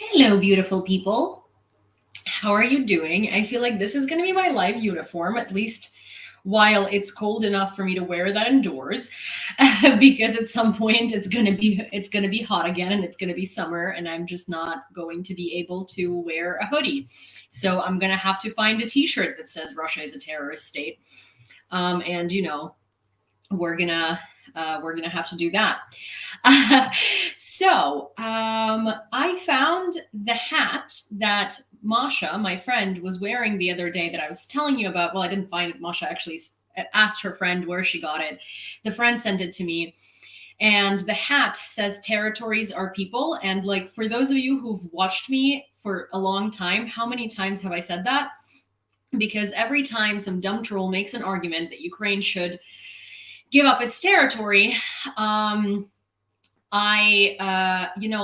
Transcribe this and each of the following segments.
Hello, beautiful people. How are you doing? I feel like this is going to be my live uniform, at least while it's cold enough for me to wear that indoors, because at some point it's going to be hot again and it's going to be summer, and I'm just not going to be able to wear a hoodie. So I'm going to have to find a T-shirt that says Russia is a terrorist state, and we're gonna we're gonna have to do that. I found the hat that Masha, my friend, was wearing the other day that I was telling you about. Well, I didn't find it. Masha actually asked her friend where she got it. The friend sent it to me. And the hat says territories are people. And like, for those of you who've watched me for a long time, how many times have I said that? Because every time some dumb troll makes an argument that Ukraine should give up its territory,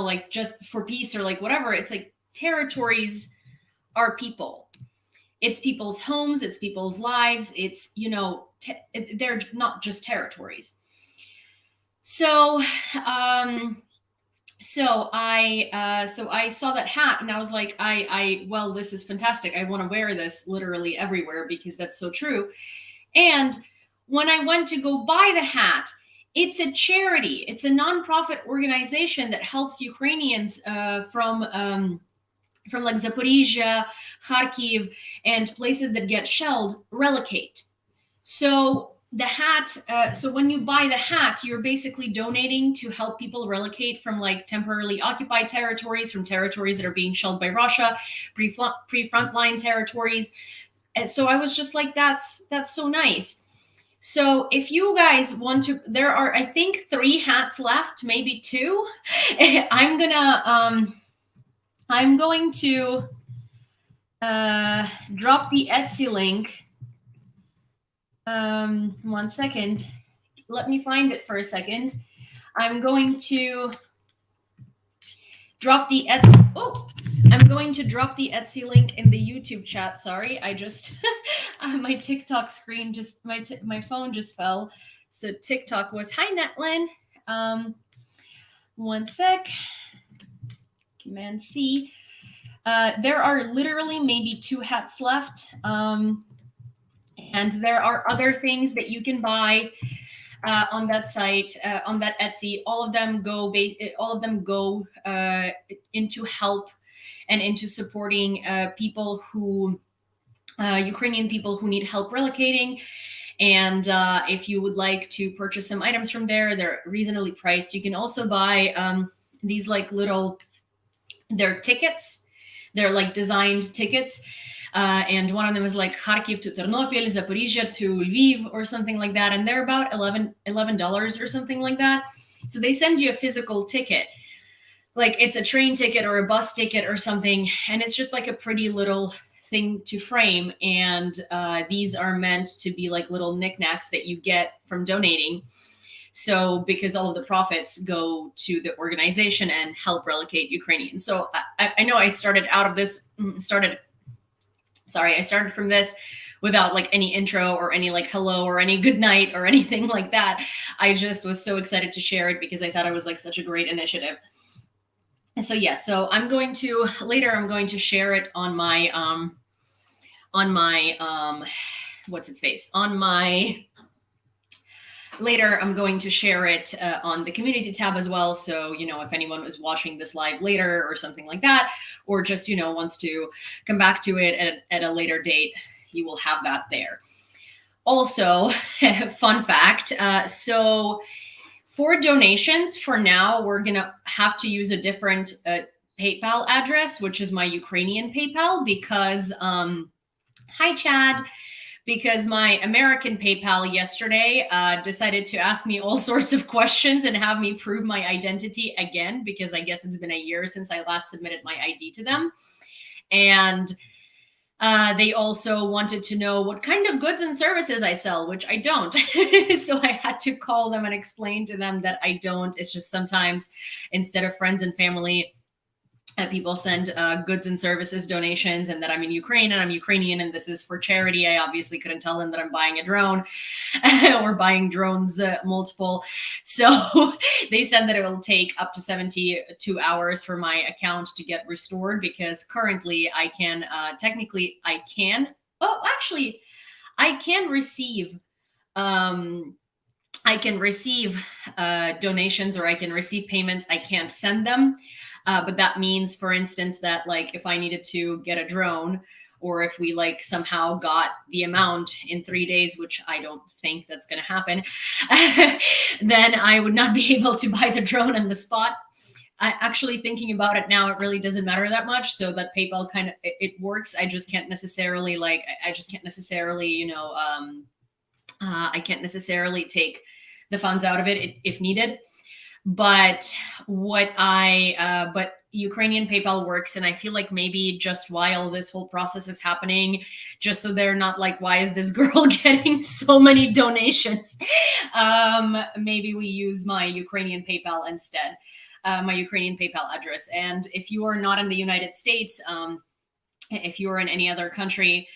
like just for peace or like whatever, it's like territories are people. It's people's homes, it's people's lives, they're not just territories. So, I saw that hat and I was like, well, this is fantastic. I want to wear this literally everywhere because that's so true. And when I went to go buy the hat, it's a charity. It's a nonprofit organization that helps Ukrainians from like Zaporizhia, Kharkiv, and places that get shelled relocate. So so when you buy the hat, you're basically donating to help people relocate from like temporarily occupied territories, from territories that are being shelled by Russia, pre-frontline territories. And so I was just like, that's so nice. So if you guys want to, there are I think 3 hats left, maybe 2. I'm going to drop the Etsy link. 1 second. Let me find it for a second. I'm going to drop the I'm going to drop the Etsy link in the YouTube chat. Sorry, I just my TikTok screen just my phone just fell. So TikTok was hi Netlin. 1 sec. Command C. There are literally maybe 2 hats left. And there are other things that you can buy on that site, on that Etsy. All of them go into help and into supporting Ukrainian people who need help relocating. And if you would like to purchase some items from there, they're reasonably priced. You can also buy these like they're tickets. They're like designed tickets. And one of them is like Kharkiv to Ternopil, Zaporizhia to Lviv, or something like that. And they're about $11 or something like that. So they send you a physical ticket, like it's a train ticket or a bus ticket or something. And it's just like a pretty little thing to frame. And these are meant to be like little knickknacks that you get from donating. So because all of the profits go to the organization and help relocate Ukrainians. So I know I started from this without like any intro or any like hello or any good night or anything like that. I just was so excited to share it because I thought it was like such a great initiative. So yeah, so I'm going to share it on my what's its face on my later. I'm going to share it on the community tab as well. So, if anyone was watching this live later or something like that, or just, wants to come back to it at a later date, you will have that there. Also, fun fact. So for donations, for now, we're going to have to use a different PayPal address, which is my Ukrainian PayPal, because, hi, Chad. Because my American PayPal yesterday decided to ask me all sorts of questions and have me prove my identity again, because I guess it's been a year since I last submitted my ID to them. And they also wanted to know what kind of goods and services I sell, which I don't. So I had to call them and explain to them that I don't. It's just sometimes instead of friends and family, People send goods and services donations, and that I'm in Ukraine and I'm Ukrainian and this is for charity. I obviously couldn't tell them that I'm buying a drone or buying drones multiple. So they said that it will take up to 72 hours for my account to get restored, because currently I can technically I can oh actually I can receive um I can receive donations, or I can receive payments. I can't send them. But that means, for instance, that like if I needed to get a drone, or if we like somehow got the amount in 3 days, which I don't think that's going to happen, then I would not be able to buy the drone on the spot. Actually, thinking about it now, it really doesn't matter that much. So that PayPal kind of it works. I just can't necessarily I just can't necessarily I can't necessarily take the funds out of it if needed. But but Ukrainian PayPal works, and I feel like maybe just while this whole process is happening, just so they're not like, why is this girl getting so many donations? Maybe we use my Ukrainian PayPal instead, my Ukrainian PayPal address. And if you are not in the United States, if you are in any other country,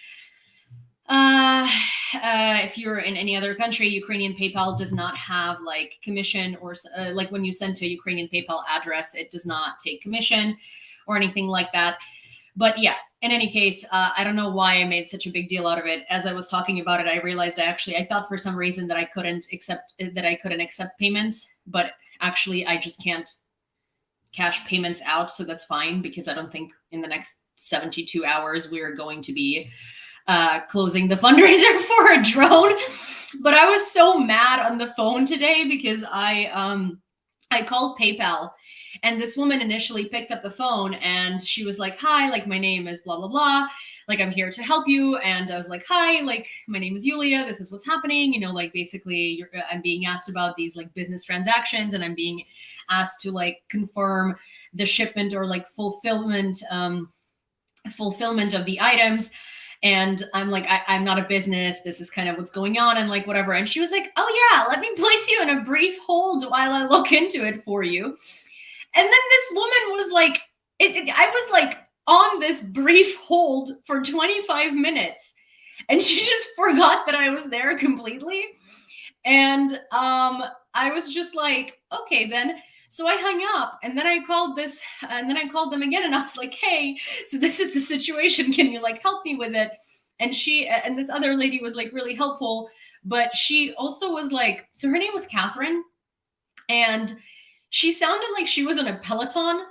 if you're in any other country, Ukrainian PayPal does not have like commission, or like when you send to a Ukrainian PayPal address, it does not take commission or anything like that. But yeah, in any case, I don't know why I made such a big deal out of it. As I was talking about it, I realized I thought for some reason that I couldn't accept payments, but actually I just can't cash payments out. So that's fine, because I don't think in the next 72 hours we're going to be closing the fundraiser for a drone. But I was so mad on the phone today because I called PayPal, and this woman initially picked up the phone and she was like, hi, like my name is blah, blah, blah. Like, I'm here to help you. And I was like, hi, like my name is Yulia. This is what's happening. You know, like basically I'm being asked about these like business transactions, and I'm being asked to like confirm the shipment or like fulfillment of the items. And I'm like, I'm not a business. This is kind of what's going on, and like whatever. And she was like, oh yeah, let me place you in a brief hold while I look into it for you. And then this woman was like, I was like on this brief hold for 25 minutes, and she just forgot that I was there completely. And I was just like, okay, then. So I hung up, and then I called them again, and I was like, hey, so this is the situation. Can you like help me with it? And this other lady was like really helpful, but she also was like, so her name was Catherine, and she sounded like she was on a Peloton,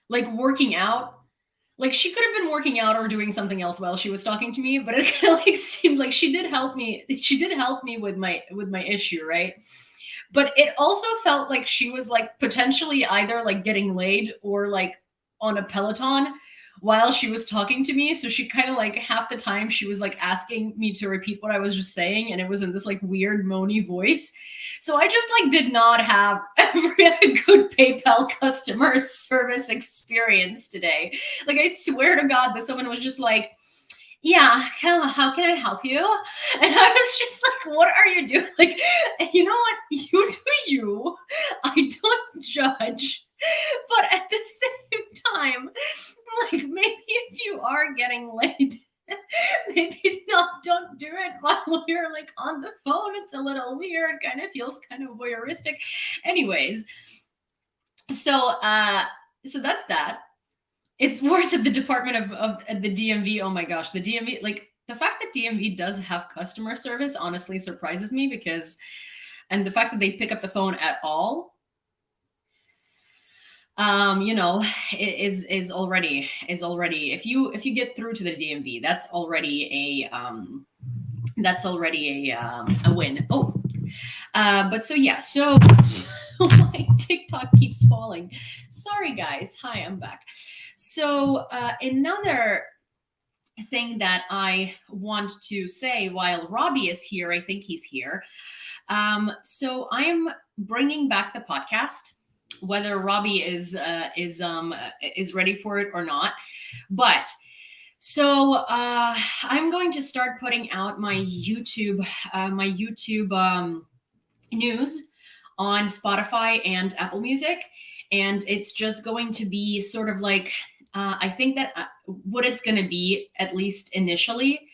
like working out. Like she could have been working out or doing something else while she was talking to me, but it kind of like seemed like she did help me. She did help me with my issue, right? But it also felt like she was like potentially either like getting laid or like on a Peloton while she was talking to me. So she kind of like half the time she was like asking me to repeat what I was just saying, and it was in this like weird moany voice. So I just like did not have a good PayPal customer service experience today. Like I swear to God, this woman was just like, yeah, how can I help you? And I was just like, what are you doing? Like, you know what? You do you. I don't judge. But at the same time, like maybe if you are getting laid, maybe don't do it while you're like on the phone. It's a little weird, kind of feels kind of voyeuristic. Anyways, so that's that. It's worse at the Department of the DMV. Oh my gosh, the DMV, like the fact that DMV does have customer service honestly surprises me, because, and the fact that they pick up the phone at all, is already if you get through to the DMV, that's already a win. Oh, but so yeah, so my TikTok keeps falling. Sorry guys. Hi, I'm back. So another thing that I want to say while Robbie is here, I think he's here. So I am bringing back the podcast, whether Robbie is ready for it or not. But so I'm going to start putting out my YouTube news on Spotify and Apple Music. And it's just going to be sort of like I think that what it's going to be, at least initially,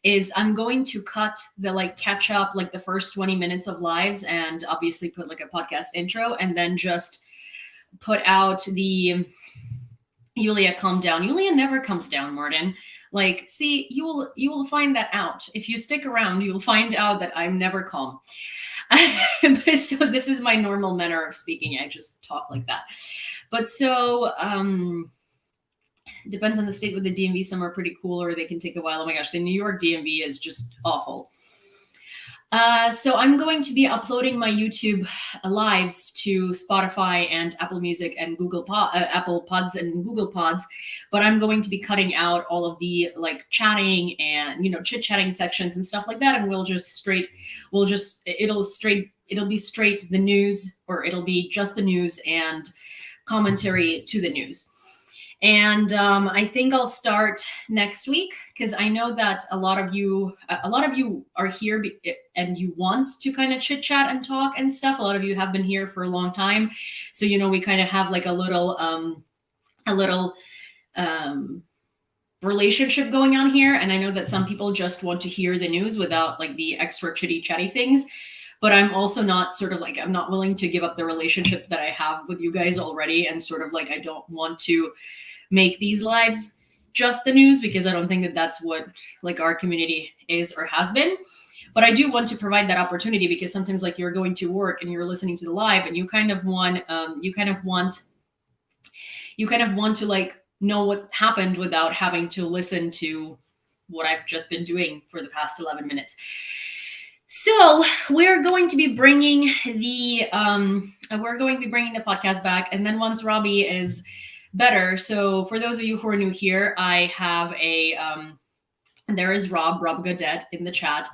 is I'm going to cut the like catch up, like the first 20 minutes of lives, and obviously put like a podcast intro, and then just put out the Yulia, calm down. Yulia never comes down, Martin. Like, see, you will find that out. If you stick around, you'll find out that I'm never calm. So this is my normal manner of speaking. I just talk like that. But so depends on the state with the DMV. Some are pretty cool, or they can take a while. Oh my gosh, the New York DMV is just awful. So I'm going to be uploading my YouTube lives to Spotify and Apple Music and Apple Pods and Google Pods, but I'm going to be cutting out all of the like chatting and chit chatting sections and stuff like that, and it'll be straight the news, or it'll be just the news and commentary to the news. And I think I'll start next week, because I know that a lot of you are here and you want to kind of chit chat and talk and stuff. A lot of you have been here for a long time, so we kind of have like a little relationship going on here. And I know that some people just want to hear the news without like the extra chitty chatty things. But I'm also not I'm not willing to give up the relationship that I have with you guys already, and I don't want to make these lives just the news, because I don't think that that's what like our community is or has been. But I do want to provide that opportunity, because sometimes like you're going to work and you're listening to the live, and you kind of want to like know what happened without having to listen to what I've just been doing for the past 11 minutes. So we're going to be bringing the podcast back, and then once Robbie is better. So for those of you who are new here, I have there is Rob Godet in the chat,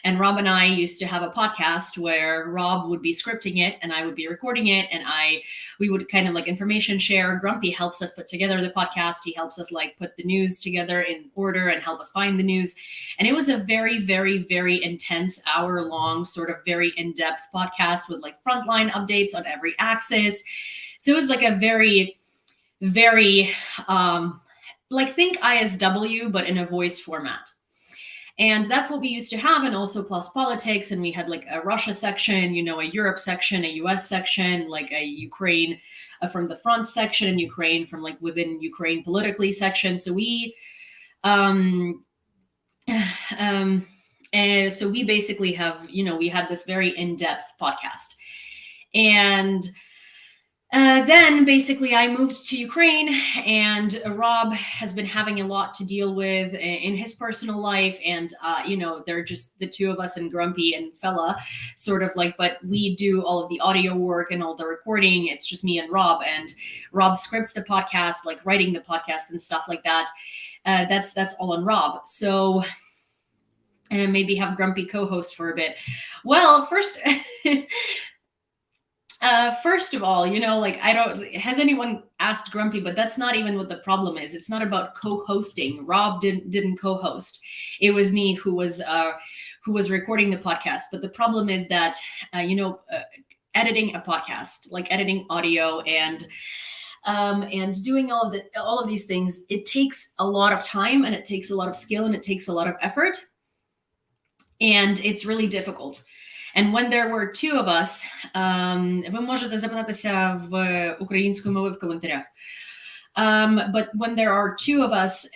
and Rob and I used to have a podcast where Rob would be scripting it and I would be recording it, and we would kind of like information share. Grumpy helps us put together the podcast. He helps us like put the news together in order and help us find the news. And it was a very, very, very intense hour-long sort of very in-depth podcast with like frontline updates on every axis. So it was like a very, very like think ISW, but in a voice format. And that's what we used to have. And also plus politics. And we had like a Russia section, a Europe section, a US section, like a Ukraine from the front section, and Ukraine from like within Ukraine politically section. So we basically have, we had this very in-depth podcast. And then basically I moved to Ukraine, and Rob has been having a lot to deal with in his personal life. And, they're just the two of us and Grumpy and Fella sort of like, but we do all of the audio work and all the recording. It's just me and Rob, and Rob scripts the podcast, like writing the podcast and stuff like that. That's all on Rob. So maybe have Grumpy co-host for a bit. Well, first... First of all, has anyone asked Grumpy, but that's not even what the problem is. It's not about co-hosting. Rob didn't co-host. It was me who was recording the podcast. But the problem is that, editing a podcast, like editing audio and doing all of these things, it takes a lot of time, and it takes a lot of skill, and it takes a lot of effort. And it's really difficult. And when there were two of us, ви можете запитатися в української мови в коментарях. But when there are two of us,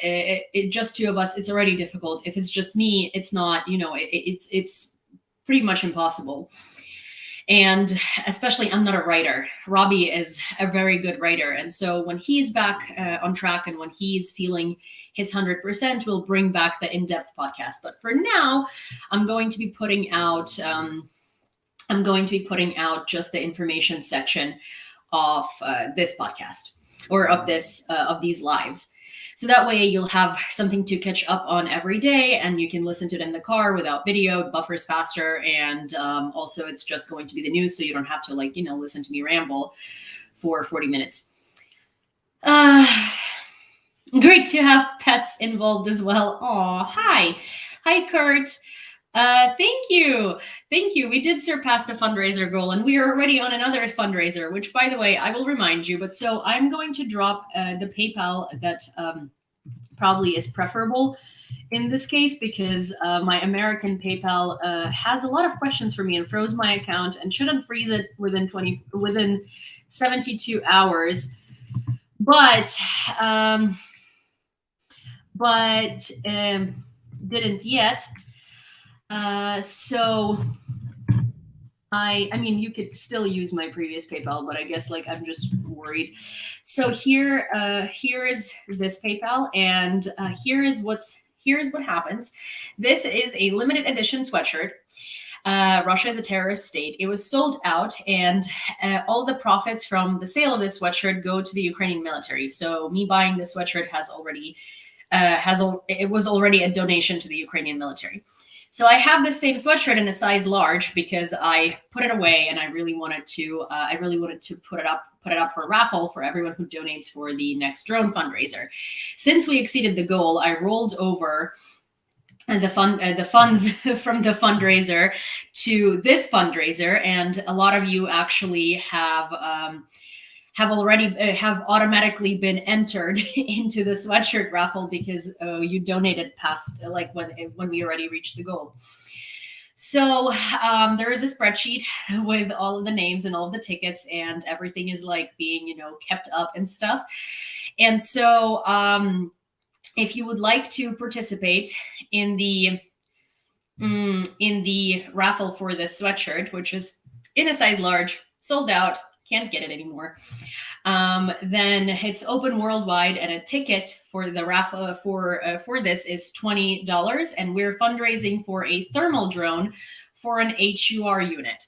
just two of us, it's already difficult. If it's just me, it's not, it's pretty much impossible. And especially, I'm not a writer. Robbie is a very good writer. And so when he's back on track, and when he's feeling his 100%, we'll bring back the in-depth podcast. But for now, I'm going to be putting out just the information section of this podcast, or of these lives. So that way you'll have something to catch up on every day, and you can listen to it in the car without video. It buffers faster, and also it's just going to be the news, so you don't have to listen to me ramble for 40 minutes. Great to have pets involved as well. Aw, hi Kurt. Thank you. Thank you. We did surpass the fundraiser goal and we are already on another fundraiser, which by the way, I will remind you, but so I'm going to drop the PayPal that probably is preferable in this case because my American PayPal has a lot of questions for me and froze my account and shouldn't freeze it within 72 hours. But didn't yet. So I mean, you could still use my previous PayPal, but I guess like I'm just worried. So here is this PayPal, and here is what happens. This is a limited edition sweatshirt. Russia is a terrorist state. It was sold out, and all the profits from the sale of this sweatshirt go to the Ukrainian military. So me buying this sweatshirt it was already a donation to the Ukrainian military. So I have the same sweatshirt in a size large because I put it away and I really wanted to put it up for a raffle for everyone who donates for the next drone fundraiser. Since we exceeded the goal, I rolled over the funds from the fundraiser to this fundraiser, and a lot of you actually have automatically been entered into the sweatshirt raffle because you donated past like when we already reached the goal. So there is a spreadsheet with all of the names and all of the tickets, and everything is like being kept up and stuff. And so if you would like to participate in the raffle for this sweatshirt, which is in a size large, sold out, can't get it anymore, then it's open worldwide, and a ticket for the raffle for this is $20, and we're fundraising for a thermal drone for an HUR unit.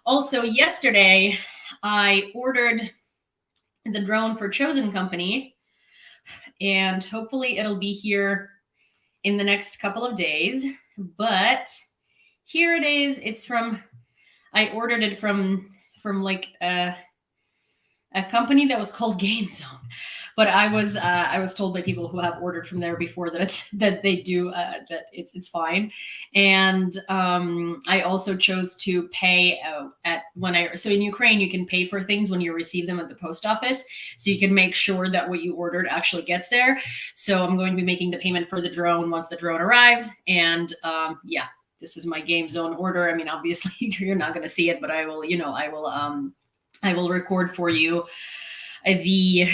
Also, yesterday I ordered the drone for Chosen Company, and hopefully it'll be here in the next couple of days. But here it is. I ordered it from like a company that was called Game Zone, but I was told by people who have ordered from there before that it's fine. And I also chose to pay so in Ukraine you can pay for things when you receive them at the post office, so you can make sure that what you ordered actually gets there. So I'm going to be making the payment for the drone once the drone arrives, and yeah, this is my Game Zone order. I mean, obviously you're not going to see it, but I will record for you the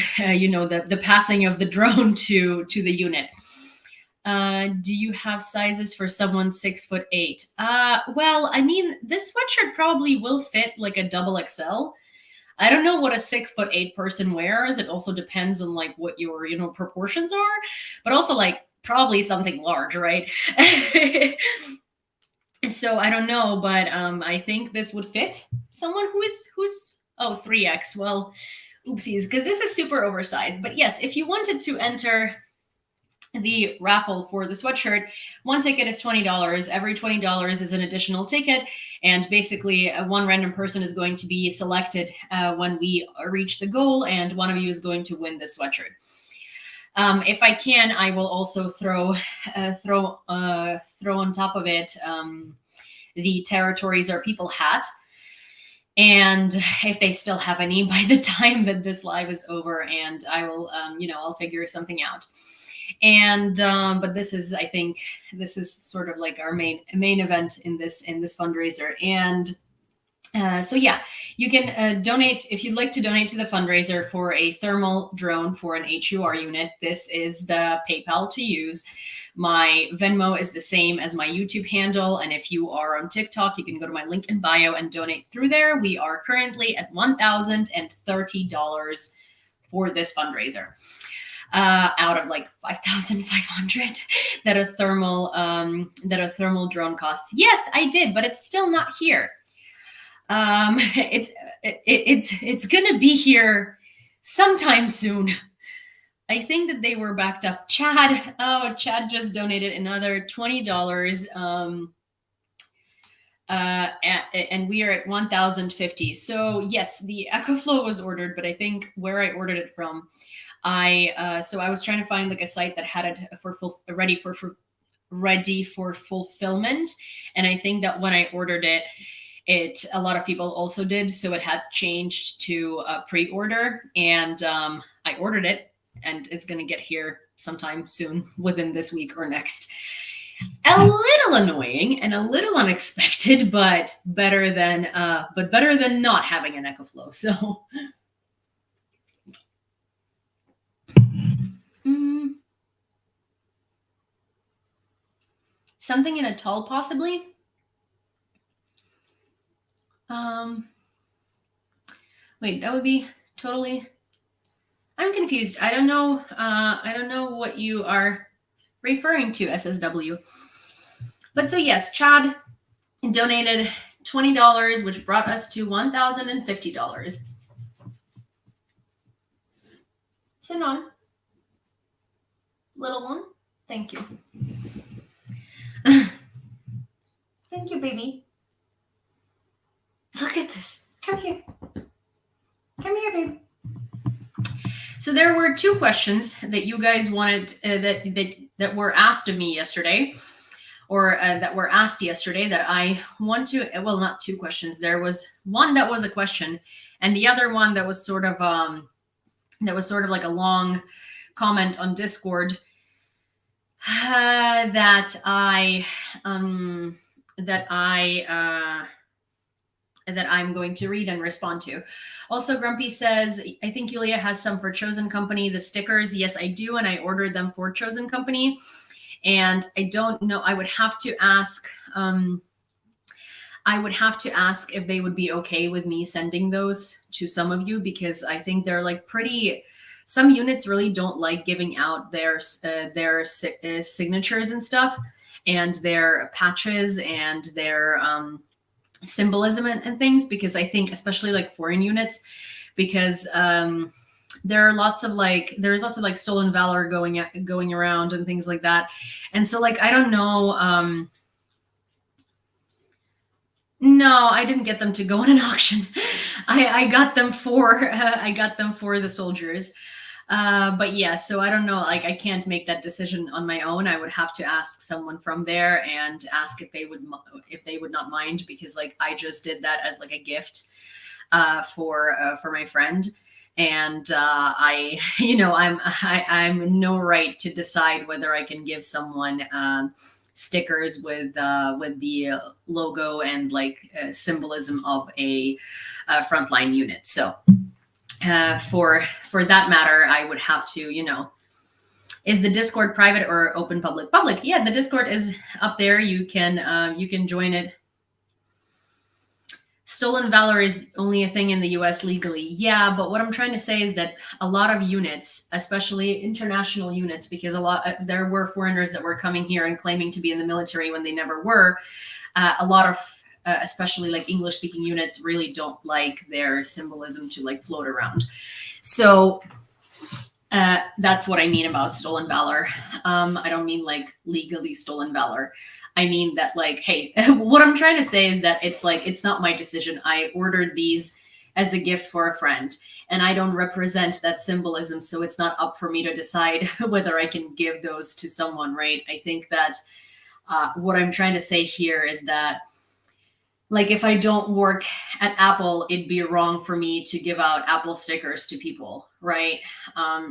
passing of the drone to the unit. Do you have sizes for someone 6'8"? Well, I mean, this sweatshirt probably will fit like a double XL. I don't know what a 6'8" person wears. It also depends on like what your proportions are, but also like probably something large, right? So I don't know, but I think this would fit someone who's 3X. Well, oopsies, because this is super oversized. But yes, if you wanted to enter the raffle for the sweatshirt, one ticket is $20. Every $20 is an additional ticket, and basically one random person is going to be selected when we reach the goal, and one of you is going to win the sweatshirt. If I can, I will also throw on top of it the Territories Are People hat. And if they still have any by the time that this live is over, and I will, I'll figure something out. And but I think this is sort of like our main event in this fundraiser. And so yeah, you can donate if you'd like to donate to the fundraiser for a thermal drone for an HUR unit. This is the PayPal to use. My Venmo is the same as my YouTube handle, and if you are on TikTok, you can go to my link in bio and donate through there. We are currently at $1,030 for this fundraiser, out of like 5,500 that a thermal drone costs. Yes, I did, but it's still not here. It's gonna be here sometime soon. I think that they were backed up. Chad just donated another $20. And we are at 1,050. So yes, the EcoFlow was ordered, but I think where I ordered it from, I was trying to find like a site that had it ready for ready for fulfillment. And I think that when I ordered it, a lot of people also did, so it had changed to pre-order, and I ordered it, and it's going to get here sometime soon, within this week or next. A little annoying and a little unexpected, but better than not having an EcoFlow. So something in a tall, possibly. Wait, that would be totally. I'm confused. I don't know. I don't know what you are referring to, SSW. But so yes, Chad donated $20, which brought us to $1,050. Sit on, little one. Thank you. Thank you, baby. Look at this. Come here. Come here, baby. So there were two questions that you guys wanted that were asked of me yesterday, or that were asked yesterday, that I want to. Well, not two questions. There was one that was a question, and the other one that was sort of like a long comment on Discord that I'm going to read and respond to. Also, Grumpy says, I think Yulia has some for Chosen Company, the stickers. Yes, I do, and I ordered them for Chosen Company. And I don't know, I would have to ask if they would be okay with me sending those to some of you, because I think they're like some units really don't like giving out their signatures and stuff, and their patches and their symbolism and things, because I think especially like foreign units, because there's lots of like stolen valor going around and things like that. And so like, I don't know. No, I didn't get them to go on an auction. I got them for the soldiers. But yeah, so I don't know, like I can't make that decision on my own. I would have to ask someone from there and ask if they would not mind, because like I just did that as like a gift for my friend. And I'm no right to decide whether I can give someone stickers with the logo and like symbolism of a frontline unit. So for that matter, I would have to, is the Discord private or open public? Public. Yeah, the Discord is up there. You can join it. Stolen valor is only a thing in the US legally. Yeah, but what I'm trying to say is that a lot of units, especially international units, because there were foreigners that were coming here and claiming to be in the military when they never were. A lot of especially like English speaking units really don't like their symbolism to like float around. So that's what I mean about stolen valor. I don't mean like legally stolen valor. I mean that like, hey, what I'm trying to say is that it's like, it's not my decision. I ordered these as a gift for a friend, and I don't represent that symbolism. So it's not up for me to decide whether I can give those to someone, right? I think that what I'm trying to say here is that, like, if I don't work at Apple, it'd be wrong for me to give out Apple stickers to people, right?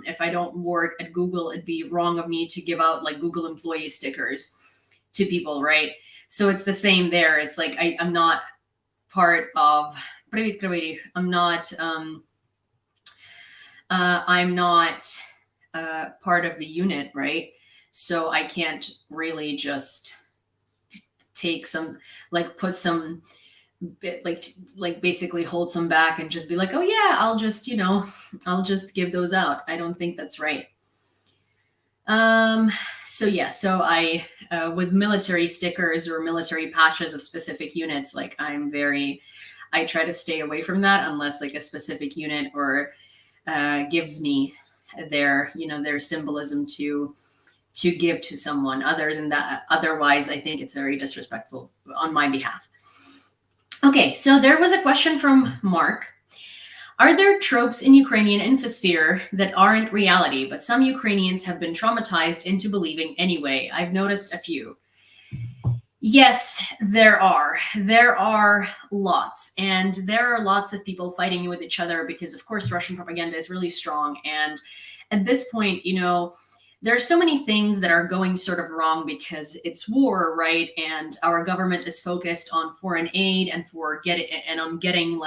If I don't work at Google, it'd be wrong of me to give out like Google employee stickers to people, right? So it's the same there. It's like I'm not part of. I'm not part of the unit, right? So I can't really just take some, like put some, like basically hold some back and just be like, oh yeah, I'll just give those out. I don't think that's right. So yeah, so I, with military stickers or military patches of specific units, like I try to stay away from that unless like a specific unit or gives me their symbolism to give to someone. Other than that, otherwise, I think it's very disrespectful on my behalf. Okay, so there was a question from Mark. Are there tropes in Ukrainian Infosphere that aren't reality, but some Ukrainians have been traumatized into believing anyway? I've noticed a few. Yes, there are. There are lots. And there are lots of people fighting with each other because, of course, Russian propaganda is really strong. And at this point, there are so many things that are going sort of wrong because it's war, right? And our government is focused on foreign aid and on getting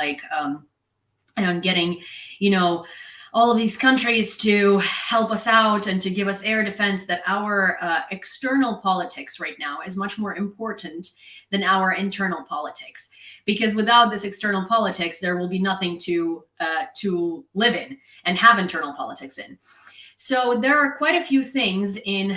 all of these countries to help us out and to give us air defense, that our external politics right now is much more important than our internal politics. Because without this external politics, there will be nothing to live in and have internal politics in. So there are quite a few things in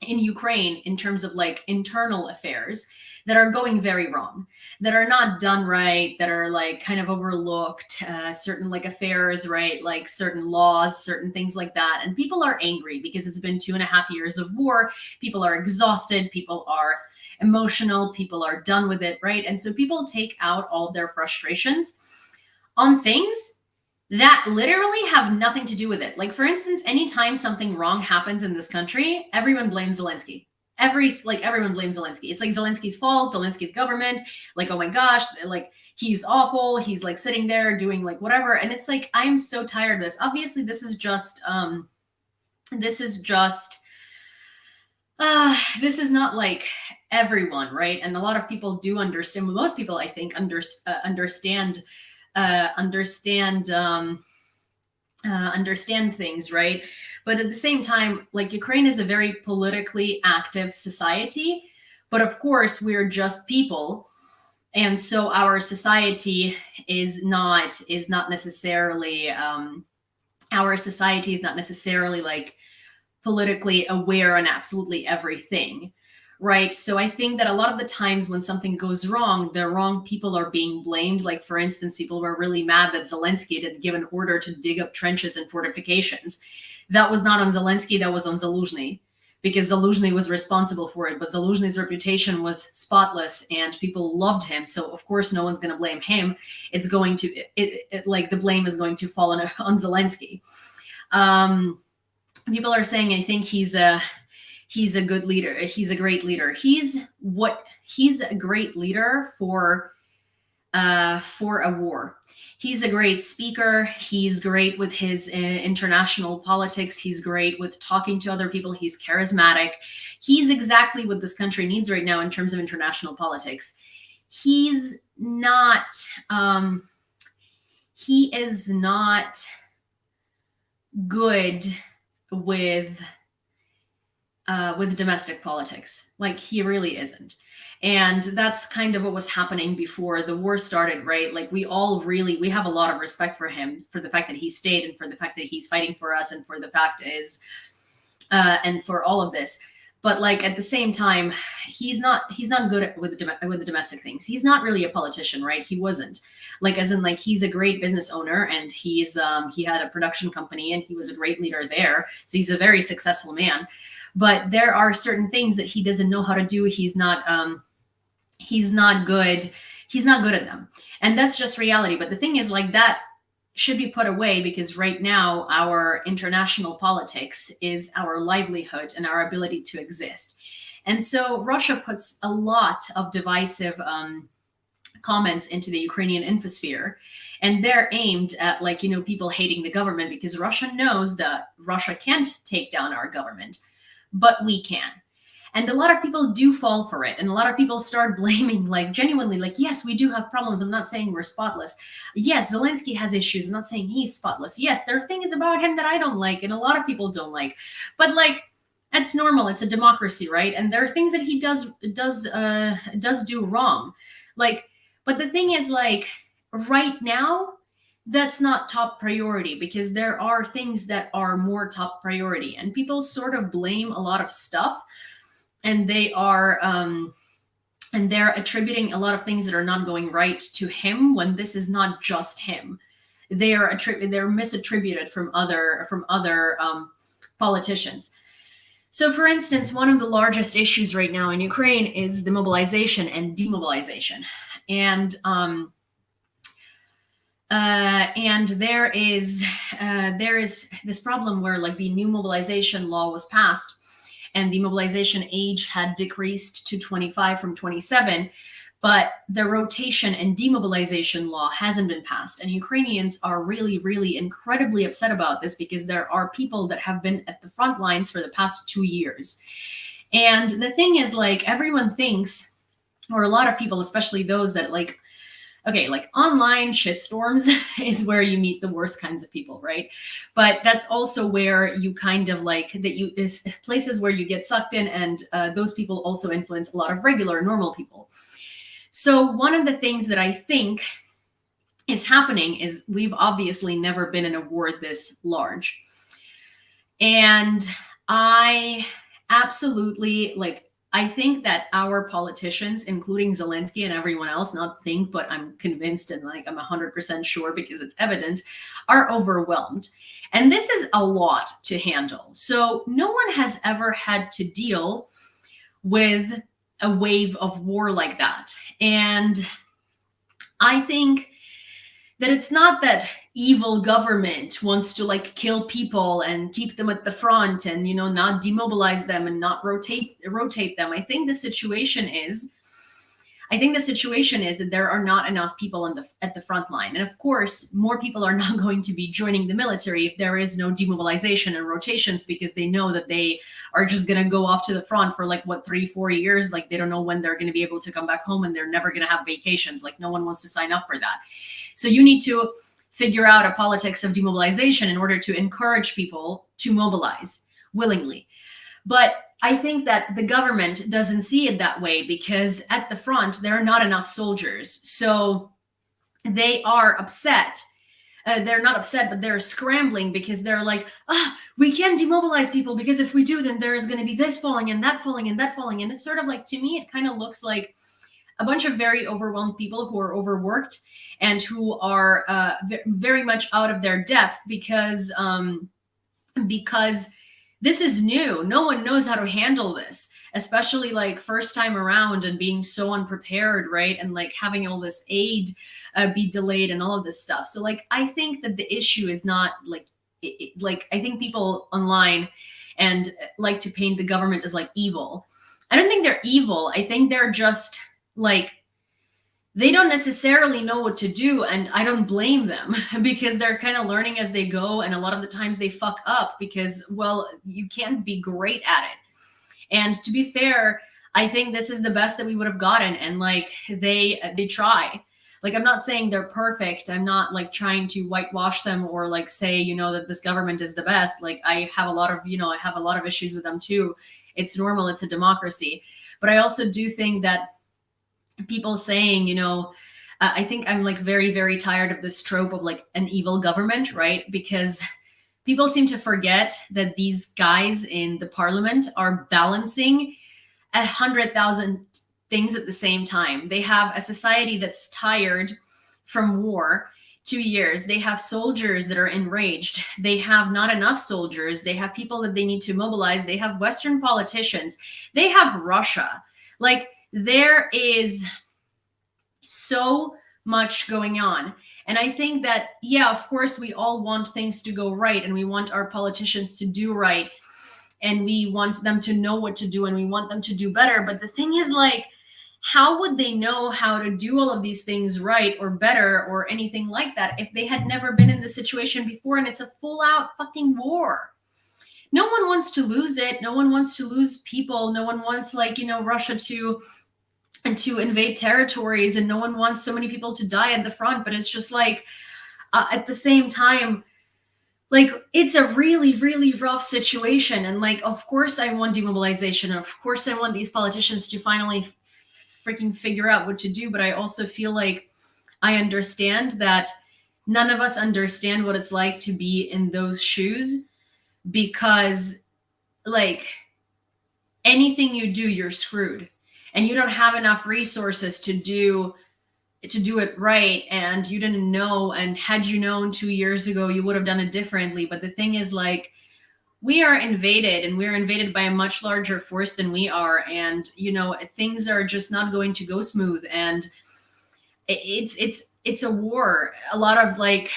Ukraine in terms of like internal affairs that are going very wrong, that are not done right, that are like kind of overlooked, certain like affairs, right? Like certain laws, certain things like that. And people are angry because it's been 2.5 years of war. People are exhausted. People are emotional. People are done with it, right? And so people take out all their frustrations on things that literally have nothing to do with it. Like, for instance, anytime something wrong happens in this country, everyone blames Zelensky. Everyone blames Zelensky. It's like Zelensky's fault, Zelensky's government. Like, oh my gosh, like he's awful. He's like sitting there doing like whatever. And it's like, I am so tired of this. Obviously, this is not like everyone, right? And a lot of people do understand. Most people, I think, understand things, right? But at the same time, like Ukraine is a very politically active society, but of course we're just people, and so our society is not necessarily like politically aware on absolutely everything. Right. So I think that a lot of the times when something goes wrong, the wrong people are being blamed. Like, for instance, people were really mad that Zelensky didn't give an order to dig up trenches and fortifications. That was not on Zelensky, that was on Zaluzhny, because Zaluzhny was responsible for it. But Zaluzhny's reputation was spotless and people loved him. So of course, no one's going to blame him. It's going to, like the blame is going to fall on Zelensky. People are saying, I think he's a good leader. He's a great leader. He's a great leader for a war. He's a great speaker. He's great with his international politics. He's great with talking to other people. He's charismatic. He's exactly what this country needs right now in terms of international politics. He's not, he is not good with domestic politics. Like, he really isn't. And that's kind of what was happening before the war started, right? Like, we have a lot of respect for him, for the fact that he stayed and for the fact that he's fighting for us and for the fact is, and for all of this. But like, at the same time, he's not good with the domestic things. He's not really a politician, right? He wasn't. Like, as in, like, he's a great business owner, and he had a production company and he was a great leader there. So he's a very successful man. But there are certain things that he doesn't know how to do. He's not good at them. And that's just reality. But the thing is, like, that should be put away, because right now our international politics is our livelihood and our ability to exist. And so Russia puts a lot of divisive comments into the Ukrainian Infosphere, and they're aimed at, like, people hating the government, because Russia knows that Russia can't take down our government, but we can. And a lot of people do fall for it. And a lot of people start blaming, like, genuinely, like, yes, we do have problems. I'm not saying we're spotless. Yes, Zelensky has issues. I'm not saying he's spotless. Yes, there are things about him that I don't like and a lot of people don't like. But, like, it's normal. It's a democracy, right? And there are things that he does do wrong. Like, but the thing is, like, right now, that's not top priority, because there are things that are more top priority. And people sort of blame a lot of stuff, and they're attributing a lot of things that are not going right to him, when this is not just him. They're misattributed from other politicians. So, for instance, one of the largest issues right now in Ukraine is the mobilization and demobilization. And And there is this problem where like the new mobilization law was passed, and the mobilization age had decreased to 25 from 27, but the rotation and demobilization law hasn't been passed. And Ukrainians are really, really incredibly upset about this, because there are people that have been at the front lines for the past 2 years. And the thing is, like, everyone thinks, or a lot of people, especially those that like, okay, like online shitstorms is where you meet the worst kinds of people, right? But that's also where you kind of like that you is places where you get sucked in, and those people also influence a lot of regular, normal people. So one of the things that I think is happening is we've obviously never been in a war this large, and I absolutely like. I think that our politicians, including Zelensky and everyone else, not think, but I'm convinced, and like I'm 100% sure because it's evident, are overwhelmed. And this is a lot to handle. So no one has ever had to deal with a wave of war like that. And I think that it's not that evil government wants to like kill people and keep them at the front and, you know, not demobilize them and not rotate them. I think the situation is that there are not enough people at the front line. And of course, more people are not going to be joining the military if there is no demobilization and rotations, because they know that they are just going to go off to the front for like, what, 3-4 years? Like, they don't know when they're going to be able to come back home, and they're never going to have vacations. Like, no one wants to sign up for that. So you need to figure out a politics of demobilization in order to encourage people to mobilize willingly. But I think that the government doesn't see it that way, because at the front, there are not enough soldiers. So they are upset. They're not upset, but they're scrambling, because they're like, we can't demobilize people, because if we do, then there is going to be this falling and that falling and that falling. And it's sort of like, to me, it kind of looks like a bunch of very overwhelmed people who are overworked and who are very much out of their depth, because this is new. No one knows how to handle this, especially like first time around, and being so unprepared, right? And like having all this aid be delayed and all of this stuff. So like, I think that the issue is not like, I think people online and like to paint the government as like evil. I don't think they're evil. I think they're just like, they don't necessarily know what to do, and I don't blame them because they're kind of learning as they go, and a lot of the times they fuck up because, well, you can't be great at it. And to be fair, I think this is the best that we would have gotten, and like they try. Like, I'm not saying they're perfect. I'm not like trying to whitewash them or like say, you know, that this government is the best. Like, I have a lot of issues with them too. It's normal. It's a democracy. But I also do think that people saying, you know, I think I'm like very, very tired of this trope of like an evil government, right? Because people seem to forget that these guys in the parliament are balancing 100,000 things at the same time. They have a society that's tired from war. 2 years. They have soldiers that are enraged. They have not enough soldiers. They have people that they need to mobilize. They have Western politicians. They have Russia. Like, there is so much going on. And I think that, yeah, of course, we all want things to go right, and we want our politicians to do right, and we want them to know what to do, and we want them to do better. But the thing is, like, how would they know how to do all of these things right or better or anything like that if they had never been in this situation before, and it's a full out fucking war? No one wants to lose it. No one wants to lose people. No one wants, like, you know, Russia to invade territories, and no one wants so many people to die at the front. But it's just like, at the same time, like, it's a really, really rough situation. And like, of course I want demobilization. Of course I want these politicians to finally freaking figure out what to do. But I also feel like I understand that none of us understand what it's like to be in those shoes, because like anything you do, you're screwed, and you don't have enough resources to do it right. And you didn't know, and had you known 2 years ago, you would have done it differently. But the thing is, like, we are invaded, and we're invaded by a much larger force than we are. And, you know, things are just not going to go smooth. And it's a war. A lot of like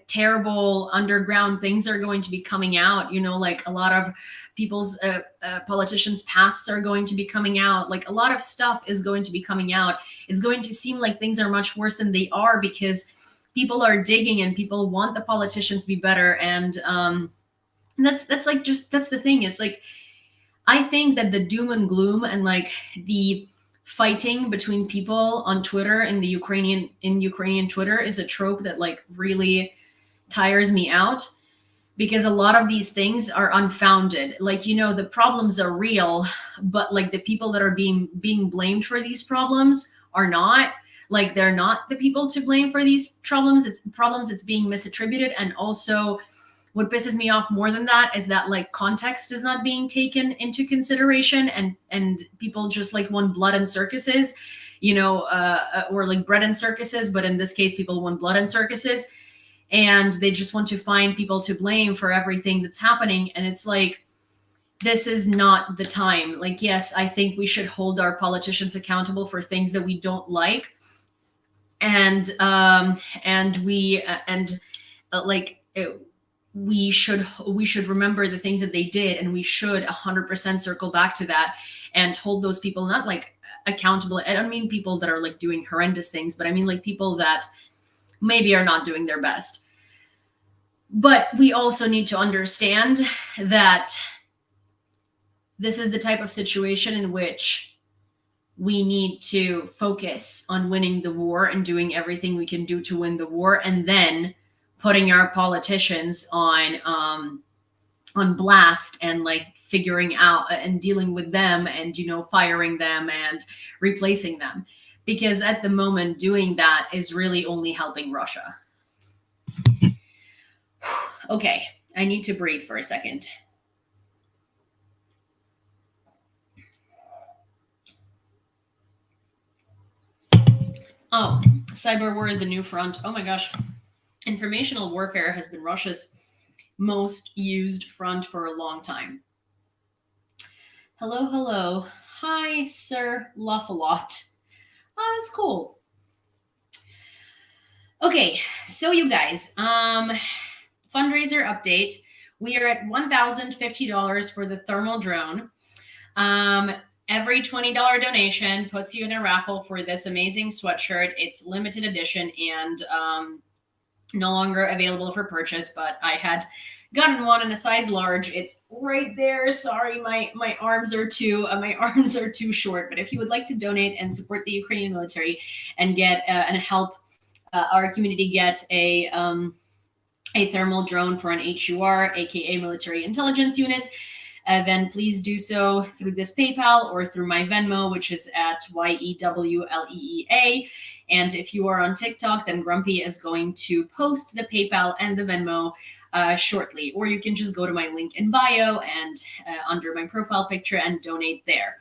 terrible underground things are going to be coming out, you know, like a lot of people's politicians' pasts are going to be coming out. Like a lot of stuff is going to be coming out. It's going to seem like things are much worse than they are because people are digging and people want the politicians to be better. And that's like just that's the thing. It's like I think that the doom and gloom and like the fighting between people on Twitter in the Ukrainian Twitter is a trope that like really tires me out, because a lot of these things are unfounded. Like, you know, the problems are real, but like the people that are being blamed for these problems are not. Like, they're not the people to blame for these problems. It's being misattributed. And also what pisses me off more than that is that like context is not being taken into consideration, and people just like want blood and circuses, you know, or like bread and circuses, but in this case people want blood and circuses, and they just want to find people to blame for everything that's happening. And it's like, this is not the time. Like, yes, I think we should hold our politicians accountable for things that we don't like, and we like we should remember the things that they did, and we should 100% circle back to that and hold those people not like accountable. I don't mean people that are like doing horrendous things, but I mean like people that maybe are not doing their best. But we also need to understand that this is the type of situation in which we need to focus on winning the war and doing everything we can do to win the war, and then putting our politicians on blast and like figuring out and dealing with them, and, you know, firing them and replacing them, because at the moment doing that is really only helping Russia. Okay, I need to breathe for a second. Oh, cyber war is the new front. Oh my gosh. Informational warfare has been Russia's most used front for a long time. Hello, hello. Hi, Sir Laugh-A-Lot. Oh, that's cool. Okay, so you guys, fundraiser update. We are at $1,050 for the thermal drone. Every $20 donation puts you in a raffle for this amazing sweatshirt. It's limited edition and no longer available for purchase, but I had gotten one in a size large. It's right there. Sorry, my arms are too short. But if you would like to donate and support the Ukrainian military and get and help our community get a thermal drone for an HUR, aka Military Intelligence Unit, then please do so through this PayPal or through my Venmo, which is at YEWLEEA. And if you are on TikTok, then Grumpy is going to post the PayPal and the Venmo shortly. Or you can just go to my link in bio and under my profile picture and donate there.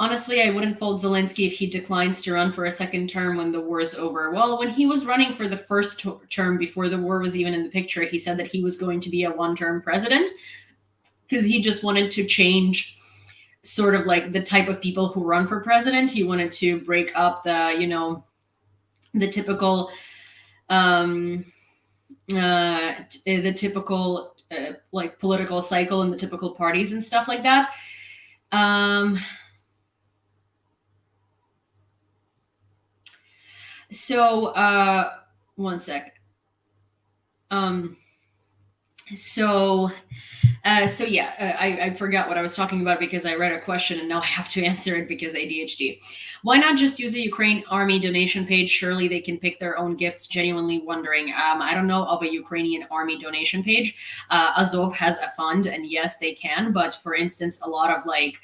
Honestly, I wouldn't fold Zelensky if he declines to run for a second term when the war is over. Well, when he was running for the first term before the war was even in the picture, he said that he was going to be a one-term president because he just wanted to change sort of like the type of people who run for president. He wanted to break up the, you know, the typical, like political cycle and the typical parties and stuff like that. So one sec. So yeah, I forgot what I was talking about because I read a question and now I have to answer it because ADHD. Why not just use a Ukraine army donation page? Surely they can pick their own gifts. Genuinely wondering. I don't know of a Ukrainian army donation page. Azov has a fund, and yes, they can. But for instance, a lot of like,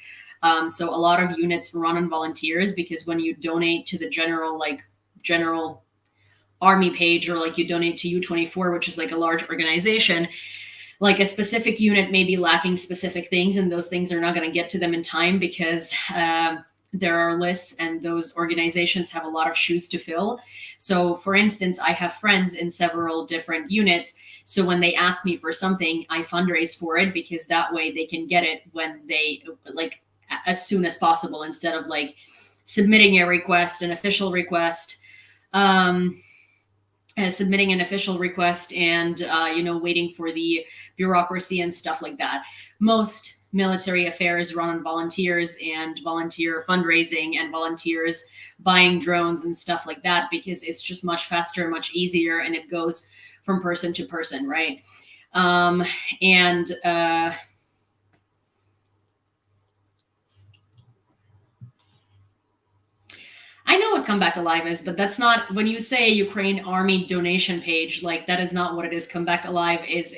so a lot of units run on volunteers, because when you donate to the general army page, or like you donate to U24, which is like a large organization, like a specific unit may be lacking specific things, and those things are not going to get to them in time because there are lists and those organizations have a lot of shoes to fill. So for instance, I have friends in several different units. So when they ask me for something, I fundraise for it, because that way they can get it when they like as soon as possible, instead of like submitting a request, an official request, submitting an official request, and waiting for the bureaucracy and stuff like that. Most military affairs run on volunteers and volunteer fundraising and volunteers buying drones and stuff like that, because it's just much faster, much easier, and it goes from person to person, right? I know what Come Back Alive is, but that's not, when you say Ukraine Army donation page, like that is not what it is. Come Back Alive is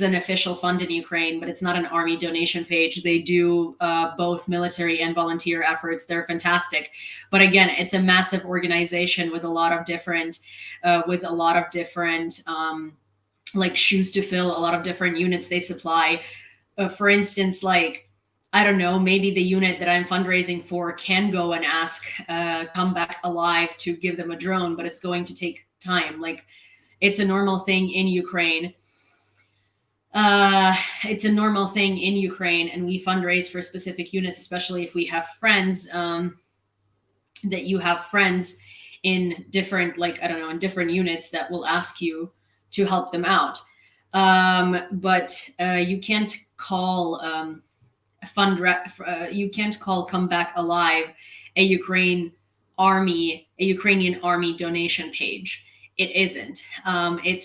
an official fund in Ukraine, but it's not an army donation page. They do both military and volunteer efforts. They're fantastic. But again, it's a massive organization with a lot of different, like shoes to fill, a lot of different units they supply. For instance, like, I don't know, maybe the unit that I'm fundraising for can go and ask Come Back Alive to give them a drone, but it's going to take time. Like, it's a normal thing in Ukraine. It's a normal thing in Ukraine, and we fundraise for specific units, especially if we have friends, that you have friends in different, like, I don't know, in different units that will ask you to help them out. But you can't call you can't call Come Back Alive a Ukrainian army donation page. It isn't. It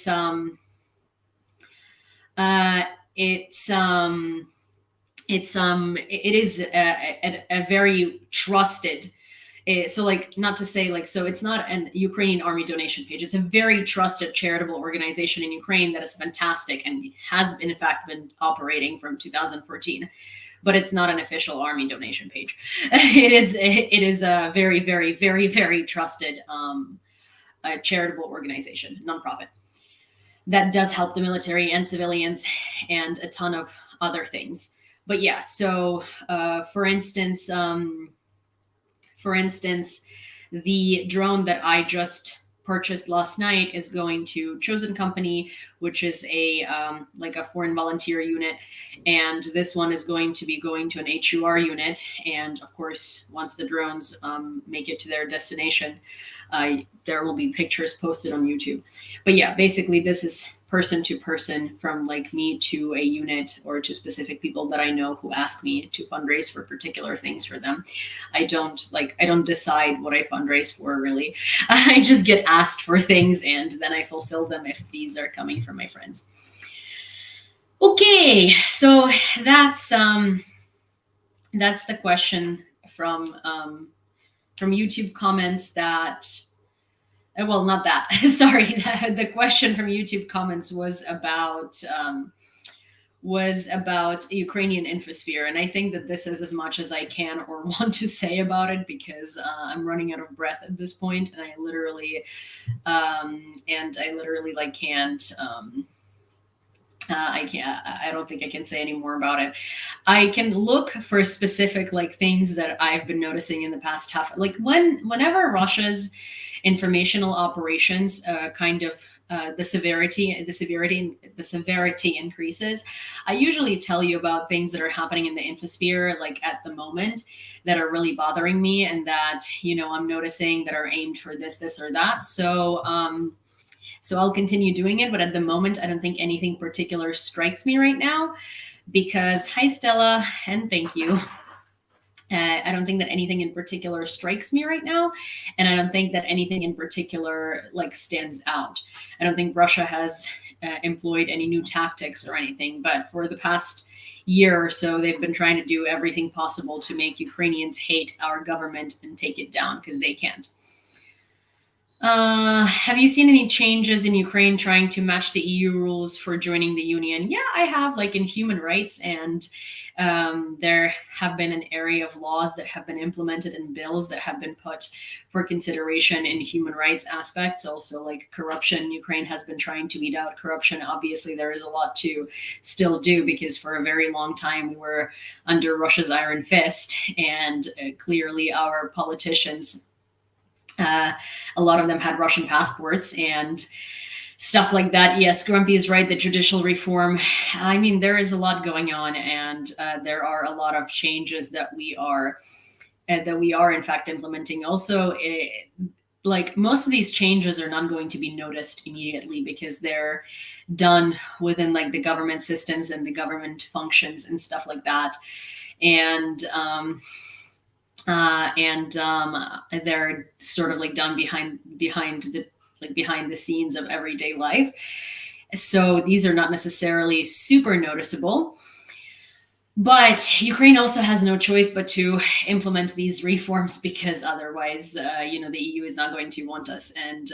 is a very trusted. So, like, not to say, like, so it's not an Ukrainian army donation page. It's a very trusted charitable organization in Ukraine that is fantastic and has, in fact, been operating from 2014. But it's not an official army donation page. It is a very, very, very, very trusted charitable organization, nonprofit, that does help the military and civilians and a ton of other things. But yeah, so for instance, the drone that I just purchased last night is going to Chosen Company, which is a like a foreign volunteer unit, and this one is going to be going to an HUR unit. And of course, once the drones make it to their destination, there will be pictures posted on YouTube. But yeah, basically this is person to person, from like me to a unit or to specific people that I know who ask me to fundraise for particular things for them. I don't decide what I fundraise for, really. I just get asked for things and then I fulfill them if these are coming from my friends. Okay, so that's the question from YouTube comments that. Well, not that. Sorry, the question from YouTube comments was about Ukrainian Infosphere, and I think that this is as much as I can or want to say about it, because I'm running out of breath at this point, and I literally like can't. I don't think I can say any more about it. I can look for specific like things that I've been noticing in the past half. Like whenever Russia's informational operations the severity increases, I usually tell you about things that are happening in the infosphere, like at the moment, that are really bothering me and that, I'm noticing that are aimed for this or that. So I'll continue doing it, but at the moment, I don't think anything particular strikes me right now, because, hi Stella, and thank you. I don't think that anything in particular strikes me right now, and I don't think that anything in particular like stands out. I don't think Russia has employed any new tactics or anything, but for the past year or so, they've been trying to do everything possible to make Ukrainians hate our government and take it down, because they can't. Have you seen any changes in Ukraine trying to match the EU rules for joining the Union? Yeah, I have, like in human rights, and there have been an area of laws that have been implemented in bills that have been put for consideration in human rights aspects. Also, like corruption, Ukraine has been trying to weed out corruption. Obviously, there is a lot to still do, because for a very long time we were under Russia's iron fist, and clearly our politicians, a lot of them had Russian passports and stuff like that. Yes, Grumpy is right. The judicial reform, I mean, there is a lot going on, and there are a lot of changes that we are that we are in fact implementing also, like most of these changes are not going to be noticed immediately because they're done within like the government systems and the government functions and stuff like that. And they're sort of like done behind the scenes of everyday life. So these are not necessarily super noticeable. But Ukraine also has no choice but to implement these reforms because otherwise, the EU is not going to want us. And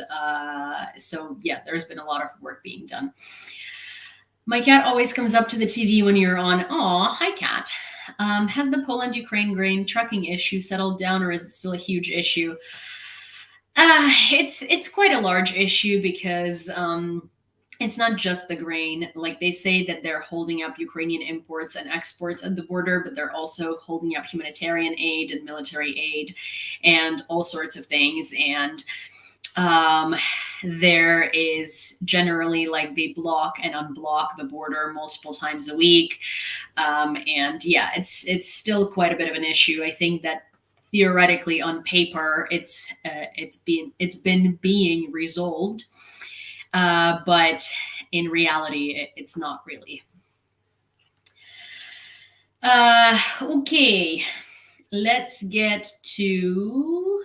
so, yeah, there's been a lot of work being done. My cat always comes up to the TV when you're on. Aw, hi, cat. Has the Poland-Ukraine grain trucking issue settled down, or is it still a huge issue? It's quite a large issue because it's not just the grain. Like they say that they're holding up Ukrainian imports and exports at the border, but they're also holding up humanitarian aid and military aid and all sorts of things. And there is generally like they block and unblock the border multiple times a week. And yeah, it's still quite a bit of an issue. I think that theoretically on paper it's been being resolved. But in reality, it's not really. Okay, let's get to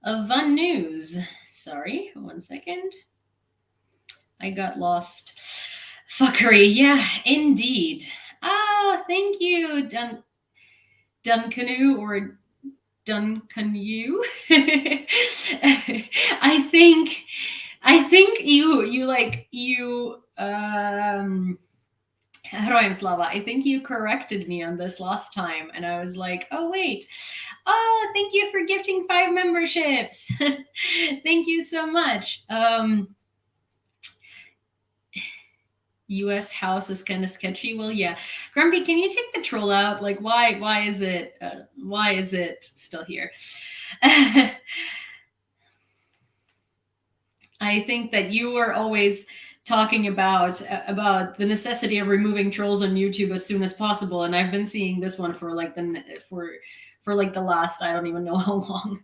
fun news. Sorry, 1 second. I got lost. Fuckery, yeah, indeed. Thank you, Duncanu or Duncanu. I think you Herojem Slava, I think you corrected me on this last time, and I was like, oh wait, thank you for gifting 5 memberships. Thank you so much. US house is kind of sketchy. Well, yeah. Grumpy, can you take the troll out? Like, why is it still here? I think that you are always talking about the necessity of removing trolls on YouTube as soon as possible, and I've been seeing this one for like the last, I don't even know how long.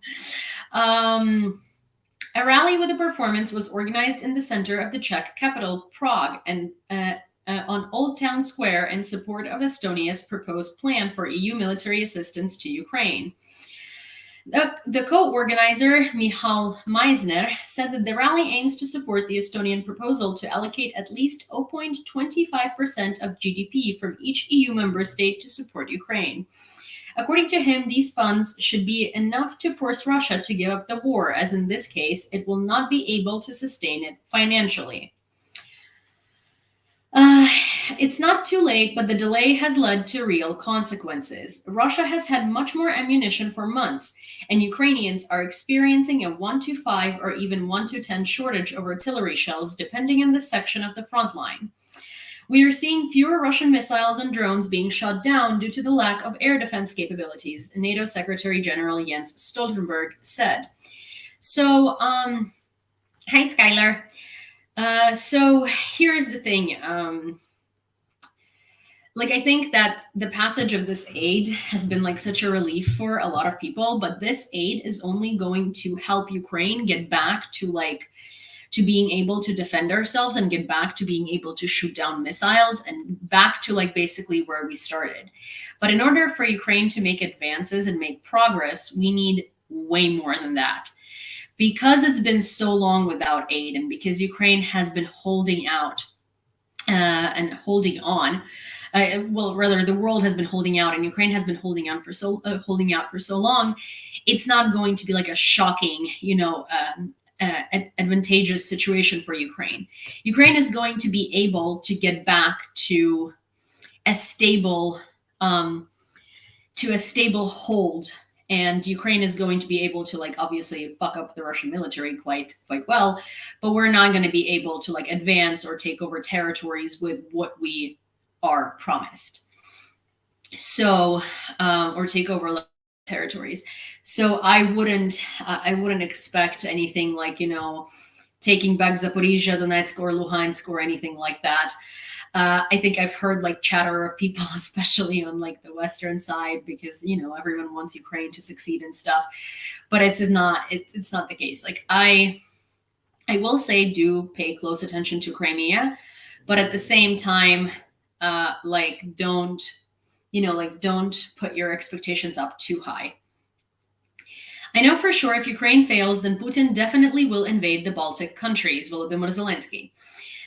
A rally with a performance was organized in the center of the Czech capital, Prague, and on Old Town Square in support of Estonia's proposed plan for EU military assistance to Ukraine. The co-organizer, Michal Meisner, said that the rally aims to support the Estonian proposal to allocate at least 0.25% of GDP from each EU member state to support Ukraine. According to him, these funds should be enough to force Russia to give up the war, as in this case, it will not be able to sustain it financially. It's not too late, but the delay has led to real consequences. Russia has had much more ammunition for months, and Ukrainians are experiencing a 1 to 5 or even 1 to 10 shortage of artillery shells, depending on the section of the front line. We are seeing fewer Russian missiles and drones being shot down due to the lack of air defense capabilities, NATO Secretary General Jens Stoltenberg said. So, hi, Skylar. So here's the thing. I think that the passage of this aid has been like such a relief for a lot of people, but this aid is only going to help Ukraine get back to being able to defend ourselves and get back to being able to shoot down missiles and back to basically where we started. But in order for Ukraine to make advances and make progress, we need way more than that. Because it's been so long without aid, and because Ukraine has been holding out and holding on, the world has been holding out, and Ukraine has been holding out for so long. It's not going to be like a shocking, advantageous situation for Ukraine. Ukraine is going to be able to get back to a stable hold. And Ukraine is going to be able to obviously fuck up the Russian military quite well, but we're not going to be able to advance or take over territories with what we are promised. So, or take over territories. So I wouldn't expect anything taking back Zaporizhia, Donetsk, or Luhansk, or anything like that. I think I've heard like chatter of people, especially on like the Western side, because everyone wants Ukraine to succeed and stuff. But it's not the case. Like I will say, do pay close attention to Crimea, but at the same time, like don't put your expectations up too high. I know for sure if Ukraine fails, then Putin definitely will invade the Baltic countries, Volodymyr Zelensky.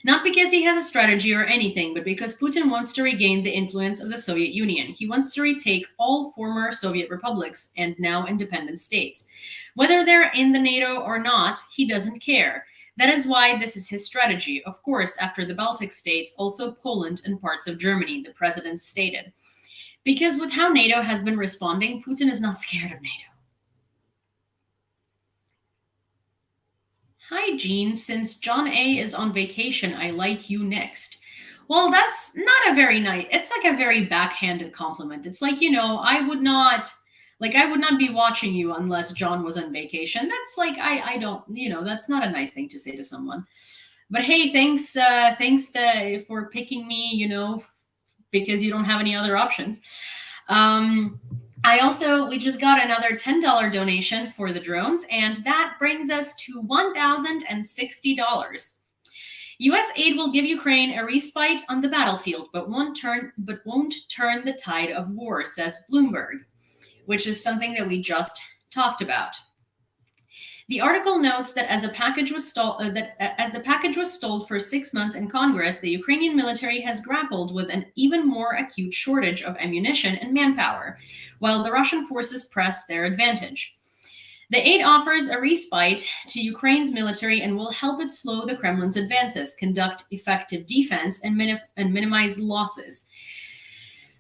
Not because he has a strategy or anything, but because Putin wants to regain the influence of the Soviet Union. He wants to retake all former Soviet republics and now independent states. Whether they're in the NATO or not, he doesn't care. That is why this is his strategy. Of course, after the Baltic states, also Poland and parts of Germany, the president stated. Because with how NATO has been responding, Putin is not scared of NATO. Hi, Jean. Since John A is on vacation, I like you next. Well, that's not a very nice, it's like a very backhanded compliment. It's like, I would not be watching you unless John was on vacation. That's like, I don't, that's not a nice thing to say to someone. But hey, thanks for picking me, because you don't have any other options. We just got another $10 donation for the drones, and that brings us to $1,060. U.S. aid will give Ukraine a respite on the battlefield, but won't turn the tide of war, says Bloomberg, which is something that we just talked about. The article notes that as the package was stalled for 6 months in Congress, the Ukrainian military has grappled with an even more acute shortage of ammunition and manpower, while the Russian forces press their advantage. The aid offers a respite to Ukraine's military and will help it slow the Kremlin's advances, conduct effective defense, and minimize losses.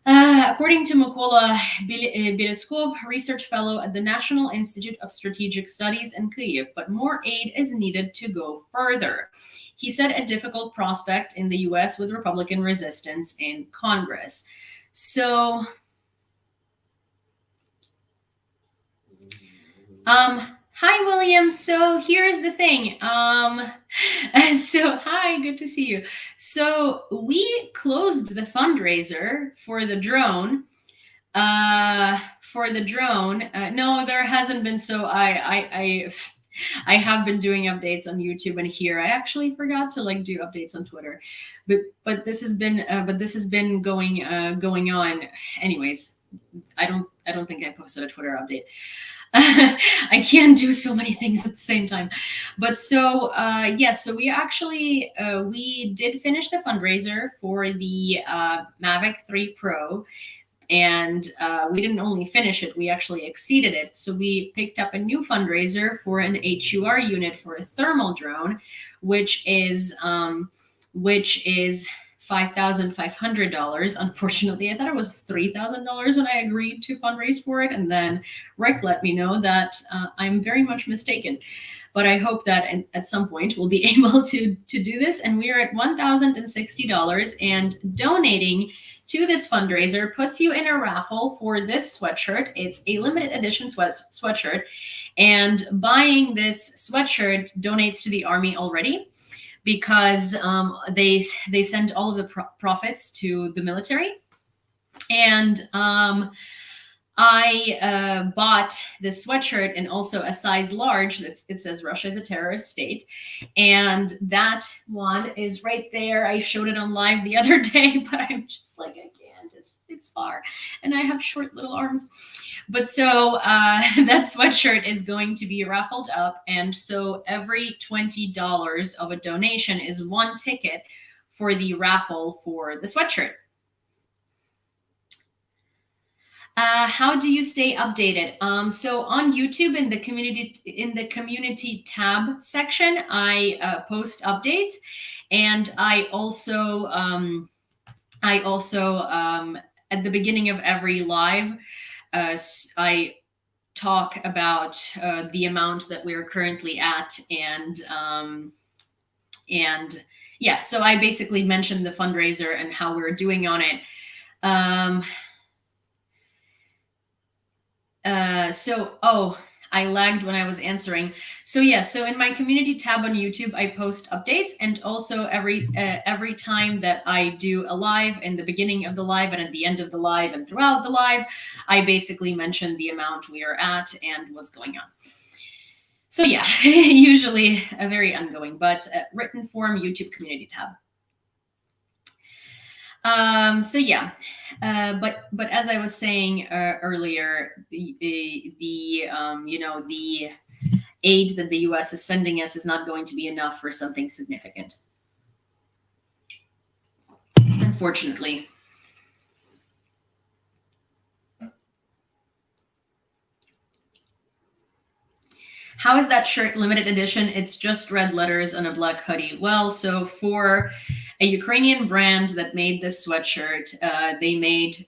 According to Mykola Beleskov, research fellow at the National Institute of Strategic Studies in Kyiv, but more aid is needed to go further. He said a difficult prospect in the U.S. with Republican resistance in Congress. So, hi, William. So here's the thing. Hi, good to see you. So we closed the fundraiser for the drone. No, there hasn't been. So I have been doing updates on YouTube and here. I actually forgot to do updates on Twitter, but this has been going on. Anyways, I don't think I posted a Twitter update. I can't do so many things at the same time. But so we actually we did finish the fundraiser for the Mavic 3 Pro, and we didn't only finish it, we actually exceeded it. So we picked up a new fundraiser for an HUR unit for a thermal drone, which is $5,500. Unfortunately, I thought it was $3,000 when I agreed to fundraise for it, and then Rick let me know that I'm very much mistaken. But I hope that at some point we'll be able to do this, and we are at $1,060. And donating to this fundraiser puts you in a raffle for this sweatshirt. It's a limited edition sweatshirt, and buying this sweatshirt donates to the Army already, because they send all of the profits to the military. And I bought this sweatshirt in also a size large. It says Russia is a terrorist state. And that one is right there. I showed it on live the other day, but I'm just like, I can't. It's far. And I have short little arms. But so that sweatshirt is going to be raffled up. And so every $20 of a donation is one ticket for the raffle for the sweatshirt. How do you stay updated? So on YouTube, in the community tab section, I post updates, and I also at the beginning of every live, I talk about the amount that we're currently at, and yeah, so I basically mentioned the fundraiser and how we're doing on it. I lagged when I was answering. So yeah, so in my community tab on YouTube, I post updates, and also every time that I do a live, in the beginning of the live and at the end of the live and throughout the live, I basically mention the amount we are at and what's going on. So yeah, usually a very ongoing, but written form YouTube community tab. So yeah, but as I was saying earlier, the you know, the aid that the U.S. is sending us is not going to be enough for something significant, unfortunately. How is that shirt limited edition? It's just red letters on a black hoodie. Well, so for a Ukrainian brand that made this sweatshirt, they made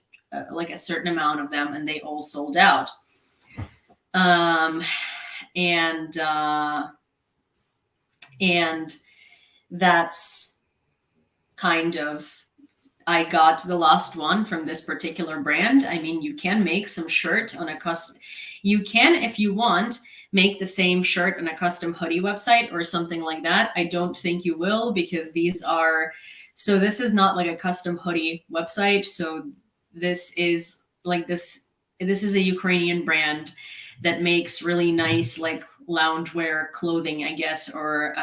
like a certain amount of them, and they all sold out. And that's kind of, I got the last one from this particular brand. I mean, you can make some shirt on a custom, you can, if you want, make the same shirt on a custom hoodie website or something like that. I don't think you will, because these are, so this is not like a custom hoodie website. So this is like this is a Ukrainian brand that makes really nice like loungewear clothing, I guess, or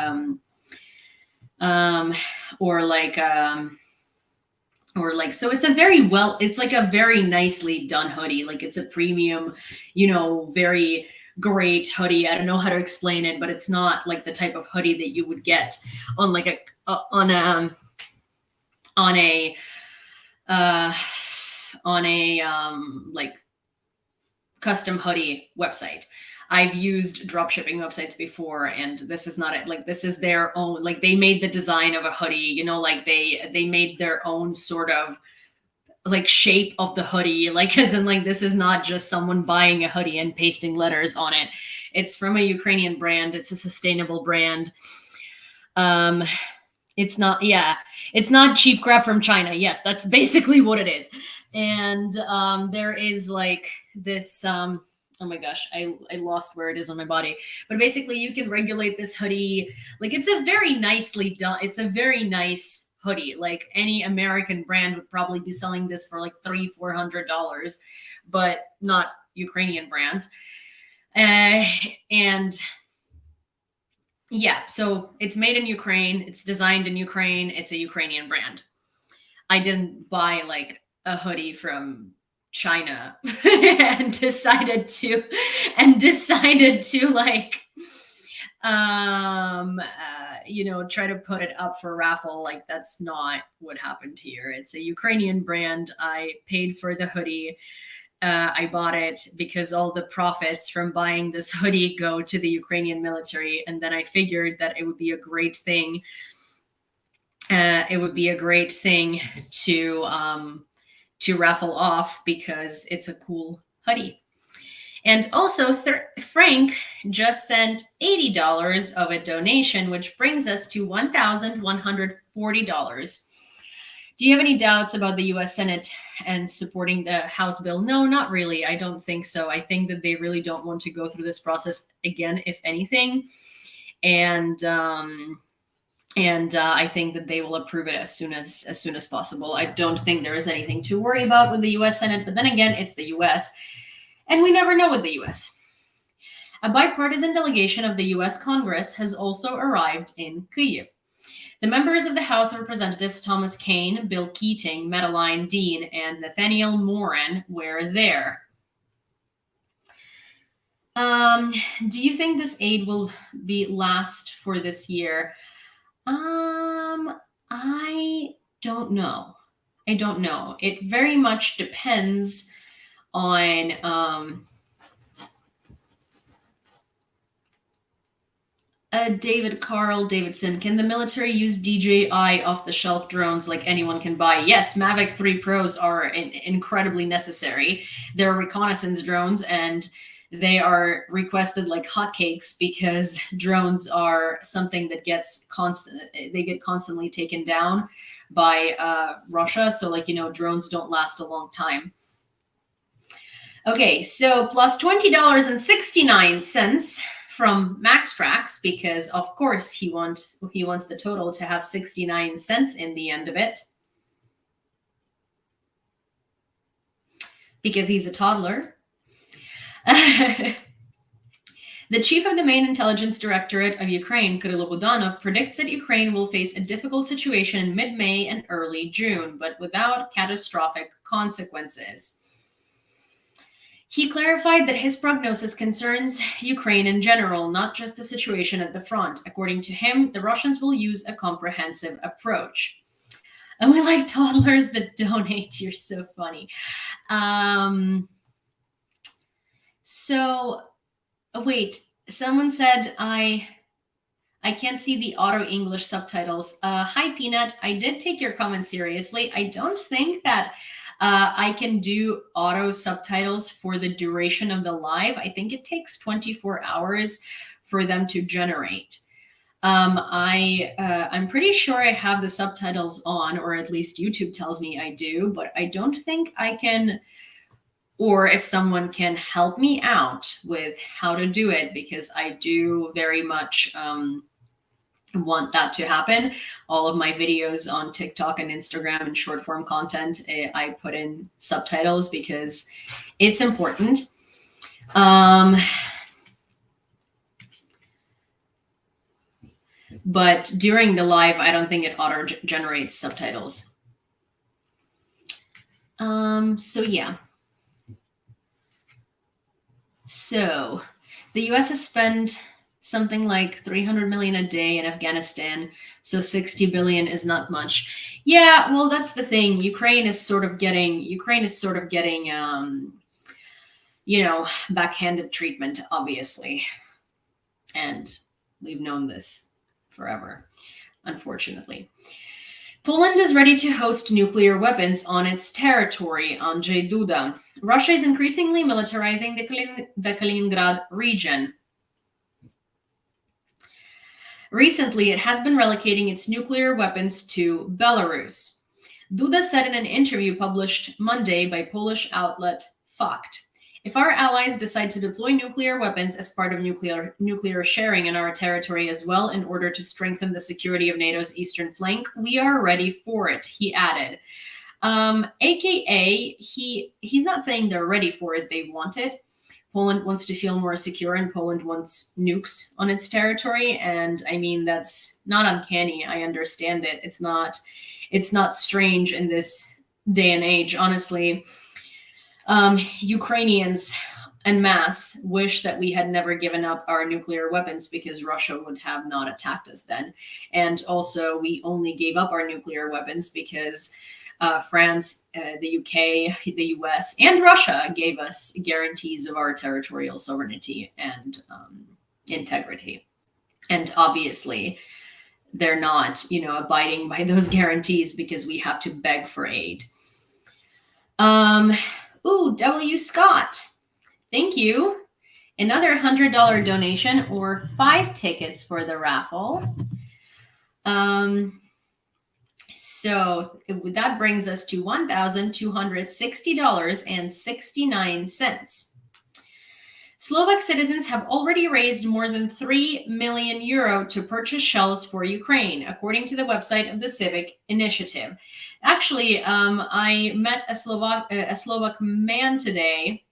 like or like, so it's a very well, it's like a very nicely done hoodie. Like it's a premium, you know, very great hoodie. I don't know how to explain it, but it's not like the type of hoodie that you would get on like a on a like custom hoodie website. I've used drop shipping websites before, and this is not it. Like this is their own, like they made the design of a hoodie, you know, like they made their own sort of like shape of the hoodie, like as in like this is not just someone buying a hoodie and pasting letters on it. It's from a Ukrainian brand. It's a sustainable brand. It's not, yeah, it's not cheap crap from China. Yes, that's basically what it is. And there is like this oh my gosh, I lost where it is on my body. But basically you can regulate this hoodie. Like it's a very nicely done, it's a very nice hoodie. Like any American brand would probably be selling this for like $300-400, but not Ukrainian brands. And yeah, so it's made in Ukraine, it's designed in Ukraine, it's a Ukrainian brand. I didn't buy like a hoodie from China and decided to like you know, try to put it up for raffle. Like that's not what happened here. It's a Ukrainian brand. I paid for the hoodie. I bought it because all the profits from buying this hoodie go to the Ukrainian military, and then I figured that it would be a great thing. It would be a great thing to raffle off because it's a cool hoodie. And also, Frank just sent $80 of a donation, which brings us to $1,140. Do you have any doubts about the US Senate and supporting the House bill? No, not really. I don't think so. I think that they really don't want to go through this process again, if anything. And I think that they will approve it as soon as possible. I don't think there is anything to worry about with the US Senate, but then again, it's the US, and we never know with the US. A bipartisan delegation of the US Congress has also arrived in Kyiv. The members of the House of Representatives Thomas Kane, Bill Keating, Madeline Dean, and Nathaniel Moran were there. Do you think this aid will be last for this year? I don't know. I don't know. It very much depends on David Carl Davidson. Can the military use DJI off-the-shelf drones like anyone can buy? Yes, Mavic 3 Pros are incredibly necessary. They're reconnaissance drones, and they are requested like hotcakes because drones are something that gets constantly taken down by Russia. So like, you know, drones don't last a long time. Okay, so plus $20.69 from Maxtrax, because of course he wants the total to have 69 cents in the end of it, because he's a toddler. The chief of the main intelligence directorate of Ukraine, Kirill Budanov, predicts that Ukraine will face a difficult situation in mid-May and early June, but without catastrophic consequences. He clarified that his prognosis concerns Ukraine in general, not just the situation at the front. According to him, the Russians will use a comprehensive approach. And we like toddlers that donate. You're so funny. Wait, someone said I can't see the auto English subtitles. Hi, Peanut. I did take your comment seriously. I don't think that I can do auto subtitles for the duration of the live. I think it takes 24 hours for them to generate. I'm pretty sure I have the subtitles on, or at least YouTube tells me I do, but I don't think I can, or if someone can help me out with how to do it, because I do very much want that to happen. All of my videos on TikTok and Instagram and short form content, I put in subtitles because it's important. But during the live, I don't think it auto generates subtitles. So yeah. So the US has spent something like 300 million a day in Afghanistan. So 60 billion is not much. Yeah, well, that's the thing. Ukraine is sort of getting, backhanded treatment, obviously. And we've known this forever, unfortunately. Poland is ready to host nuclear weapons on its territory, Andrzej Duda. Russia is increasingly militarizing the Kaliningrad region. Recently, it has been relocating its nuclear weapons to Belarus. Duda said in an interview published Monday by Polish outlet Fakt, "If our allies decide to deploy nuclear weapons as part of nuclear sharing in our territory as well in order to strengthen the security of NATO's eastern flank, we are ready for it," he added. AKA, he's not saying they're ready for it, they want it. Poland wants to feel more secure, and Poland wants nukes on its territory. And I mean, that's not uncanny. I understand it. It's not strange in this day and age, honestly. Ukrainians en masse wish that we had never given up our nuclear weapons, because Russia would have not attacked us then. And also, we only gave up our nuclear weapons because France, the UK, the US, and Russia gave us guarantees of our territorial sovereignty and integrity. And obviously, they're not, abiding by those guarantees, because we have to beg for aid. W. Scott, thank you. Another $100 donation, or 5 tickets for the raffle. So that brings us to $1,260.69. Slovak citizens have already raised more than 3 million euro to purchase shells for Ukraine, according to the website of the Civic Initiative. Actually, I met a Slovak man today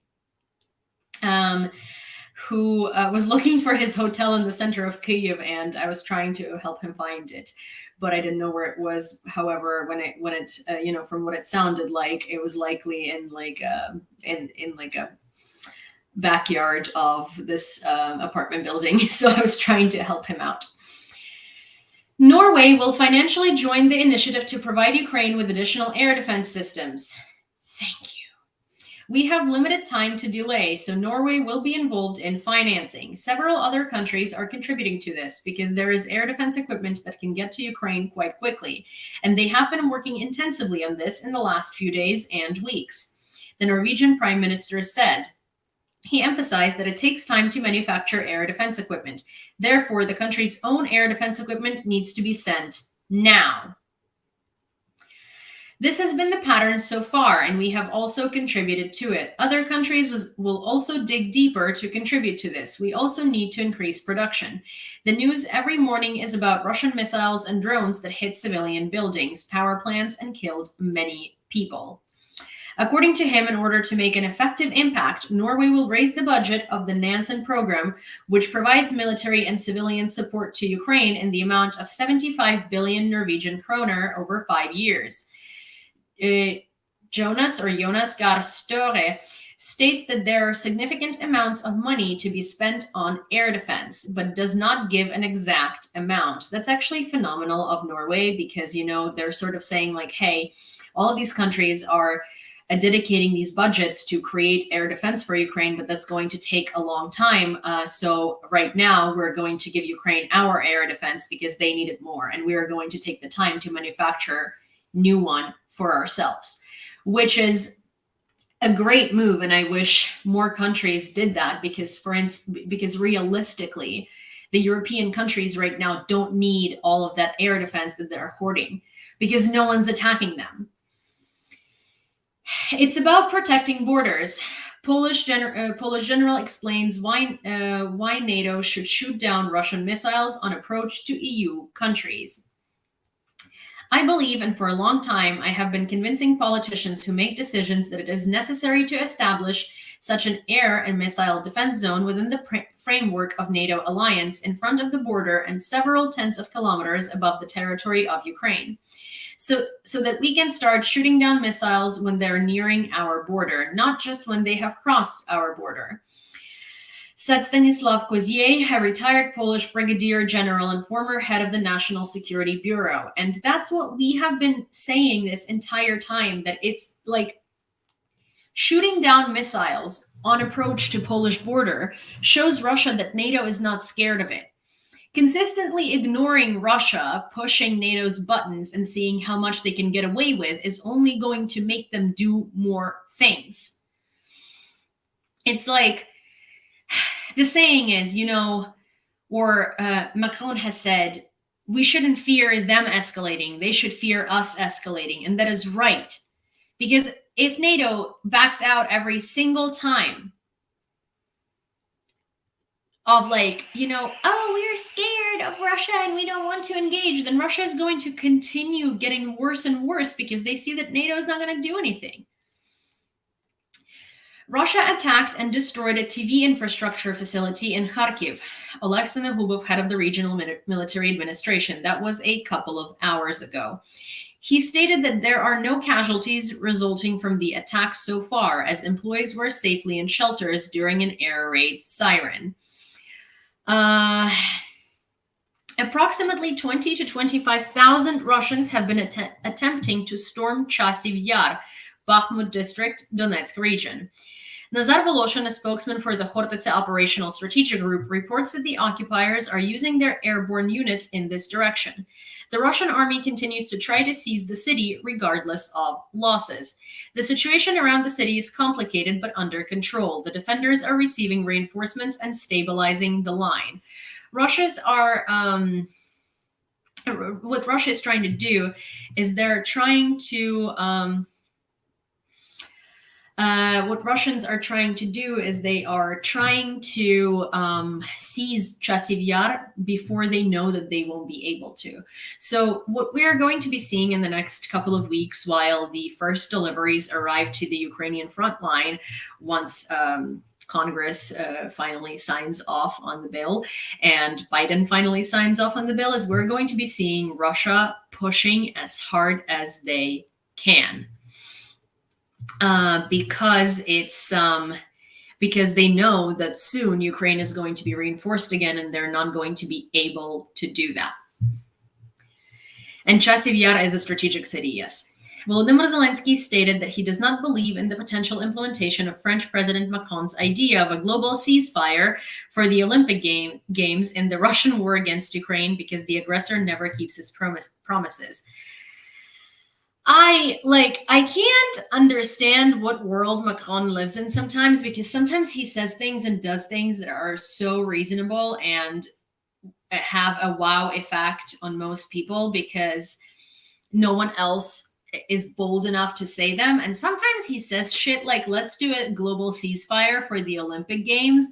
who was looking for his hotel in the center of Kyiv, and I was trying to help him find it, but I didn't know where it was. However, when it from what it sounded like, it was likely in like a backyard of this apartment building. So I was trying to help him out. Norway will financially join the initiative to provide Ukraine with additional air defense systems. Thank you. We have limited time to delay, so Norway will be involved in financing. Several other countries are contributing to this because there is air defense equipment that can get to Ukraine quite quickly, and they have been working intensively on this in the last few days and weeks, the Norwegian Prime Minister said. He emphasized that it takes time to manufacture air defense equipment. Therefore, the country's own air defense equipment needs to be sent now. This has been the pattern so far, and we have also contributed to it. Other countries will also dig deeper to contribute to this. We also need to increase production. The news every morning is about Russian missiles and drones that hit civilian buildings, power plants, and killed many people. According to him, in order to make an effective impact, Norway will raise the budget of the Nansen program, which provides military and civilian support to Ukraine in the amount of 75 billion Norwegian kroner over 5 years. Jonas Gahr Støre states that there are significant amounts of money to be spent on air defense, but does not give an exact amount. That's actually phenomenal of Norway because, they're sort of saying like, hey, all of these countries are dedicating these budgets to create air defense for Ukraine, but that's going to take a long time. So right now we're going to give Ukraine our air defense because they need it more. And we are going to take the time to manufacture new one for ourselves, which is a great move. And I wish more countries did that because realistically, the European countries right now don't need all of that air defense that they're hoarding because no one's attacking them. It's about protecting borders. Polish general explains why NATO should shoot down Russian missiles on approach to EU countries. I believe, and for a long time, I have been convincing politicians who make decisions that it is necessary to establish such an air and missile defense zone within the framework of NATO alliance in front of the border and several tens of kilometers above the territory of Ukraine. So that we can start shooting down missiles when they're nearing our border, not just when they have crossed our border. Said Stanislav Kozier, a retired Polish brigadier general and former head of the National Security Bureau. And that's what we have been saying this entire time, that it's like shooting down missiles on approach to Polish border shows Russia that NATO is not scared of it. Consistently ignoring Russia, pushing NATO's buttons and seeing how much they can get away with is only going to make them do more things. It's like, the saying is, Macron has said, we shouldn't fear them escalating. They should fear us escalating. And that is right. Because if NATO backs out every single time of we're scared of Russia and we don't want to engage, then Russia is going to continue getting worse and worse because they see that NATO is not going to do anything. Russia attacked and destroyed a TV infrastructure facility in Kharkiv. Oleksiy Nahubov, head of the regional military administration. That was a couple of hours ago. He stated that there are no casualties resulting from the attack so far, as employees were safely in shelters during an air raid siren. Approximately 20 to 25,000 Russians have been attempting to storm Chasiv Yar, Bakhmut district, Donetsk region. Nazar Voloshin, a spokesman for the Khortytsa Operational Strategic Group, reports that the occupiers are using their airborne units in this direction. The Russian army continues to try to seize the city regardless of losses. The situation around the city is complicated but under control. The defenders are receiving reinforcements and stabilizing the line. What Russia is trying to do is they're trying to what Russians are trying to do is they are trying to seize Chasiv Yar before they know that they won't be able to. So what we are going to be seeing in the next couple of weeks while the first deliveries arrive to the Ukrainian front line, once Congress finally signs off on the bill and Biden finally signs off on the bill, is we're going to be seeing Russia pushing as hard as they can. Because they know that soon Ukraine is going to be reinforced again and they're not going to be able to do that. And Chasiv Yar is a strategic city, yes. Volodymyr Zelensky stated that he does not believe in the potential implementation of French President Macron's idea of a global ceasefire for the Olympic Games in the Russian war against Ukraine because the aggressor never keeps its promises. I can't understand what world Macron lives in sometimes, because sometimes he says things and does things that are so reasonable and have a wow effect on most people because no one else is bold enough to say them. And sometimes he says shit like, let's do a global ceasefire for the Olympic Games.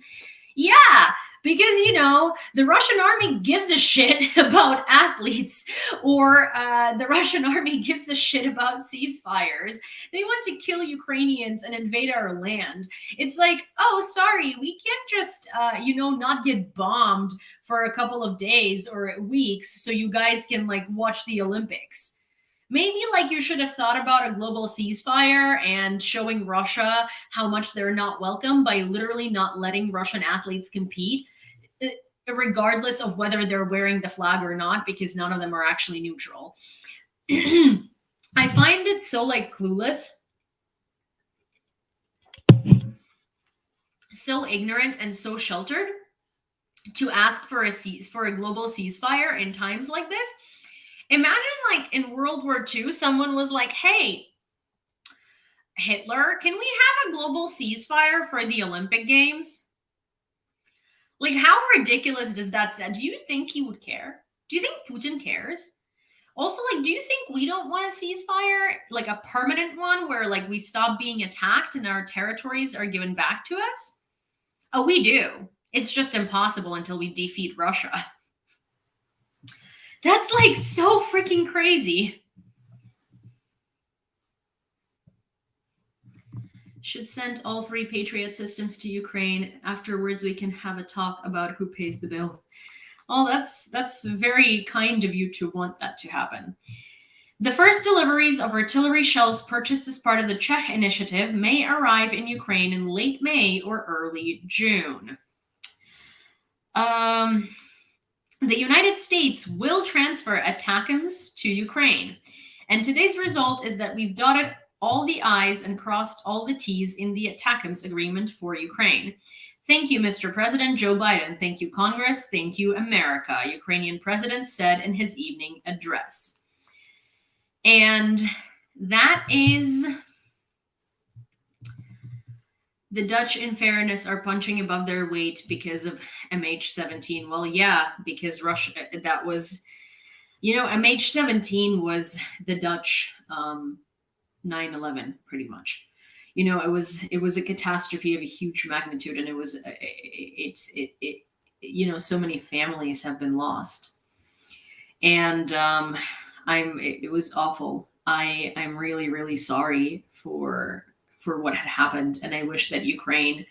Yeah, because, you know, the Russian army gives a shit about athletes, or the Russian army gives a shit about ceasefires. They want to kill Ukrainians and invade our land. It's like, oh, sorry, we can't just, you know, not get bombed for a couple of days or weeks so you guys can, like, watch the Olympics. Maybe, like, you should have thought about a global ceasefire and showing Russia how much they're not welcome by literally not letting Russian athletes compete, regardless of whether they're wearing the flag or not, because none of them are actually neutral. I find it so, like, clueless, so ignorant, and so sheltered to ask for a global ceasefire in times like this. Imagine, like, in World War II, someone was like, hey, Hitler, can we have a global ceasefire for the Olympic Games? Like, how ridiculous does that sound? Do you think he would care? Do you think Putin cares? Also, like, do you think we don't want a ceasefire, like a permanent one where, like, we stop being attacked and our territories are given back to us? Oh, we do. It's just impossible until we defeat Russia. That's, like, so freaking crazy. Should send all 3 Patriot systems to Ukraine. Afterwards, we can have a talk about who pays the bill. Oh, that's very kind of you to want that to happen. The first deliveries of artillery shells purchased as part of the Czech initiative may arrive in Ukraine in late May or early June. The United States will transfer ATACMS to Ukraine. And today's result is that we've dotted all the I's and crossed all the T's in the ATACMS agreement for Ukraine. Thank you, Mr. President Joe Biden. Thank you, Congress. Thank you, America, Ukrainian president said in his evening address. And that is... The Dutch, in fairness, are punching above their weight because of MH17. Well, yeah, because Russia, that was, you know, MH17 was the Dutch 9/11, pretty much. You know, it was a catastrophe of a huge magnitude, and it you know, so many families have been lost, and it was awful. I'm really, really sorry for what had happened, and I wish that Ukraine,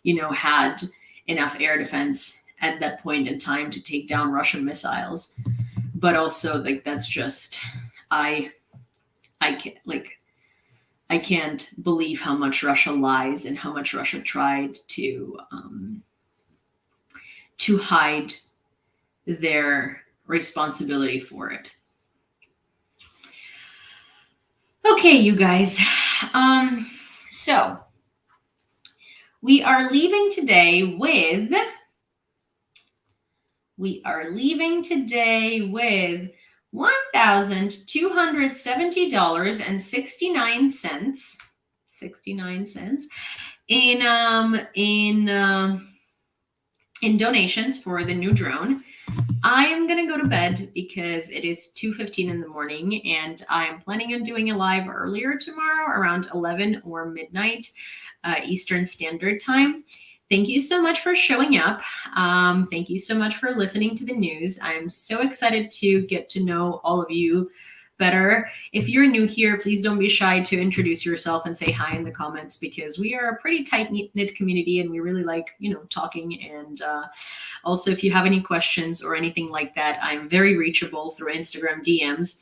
you know, had enough air defense at that point in time to take down Russian missiles. But also, like, that's just, I can't believe how much Russia lies and how much Russia tried to hide their responsibility for it. Okay, you guys. So we are leaving today with $1,270.69 in donations for the new drone. I am going to go to bed because it is 2:15 in the morning, and I'm planning on doing a live earlier tomorrow around 11 or midnight Eastern Standard Time. Thank you so much for showing up. Thank you so much for listening to the news. I'm so excited to get to know all of you better. If you're new here, please don't be shy to introduce yourself and say hi in the comments, because we are a pretty tight-knit community and we really like, you know, talking. And also, if you have any questions or anything like that, I'm very reachable through Instagram DMs.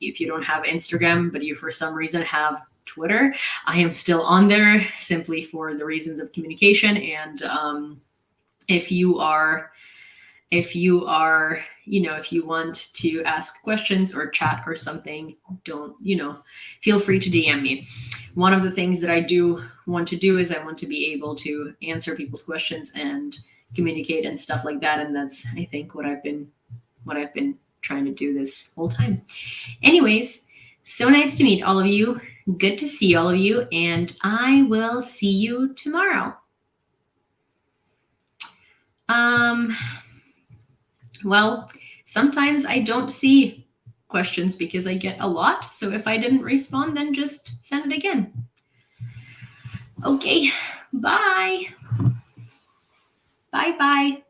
If you don't have Instagram, but you for some reason have Twitter, I am still on there simply for the reasons of communication. And if you are, you know, if you want to ask questions or chat or something, don't, you know, feel free to DM me. One of the things that I do want to do is I want to be able to answer people's questions and communicate and stuff like that. And that's, I think, what I've been trying to do this whole time. Anyways, so nice to meet all of you. Good to see all of you. And I will see you tomorrow. Well, sometimes I don't see questions because I get a lot. So if I didn't respond, then just send it again. Okay, bye. Bye-bye.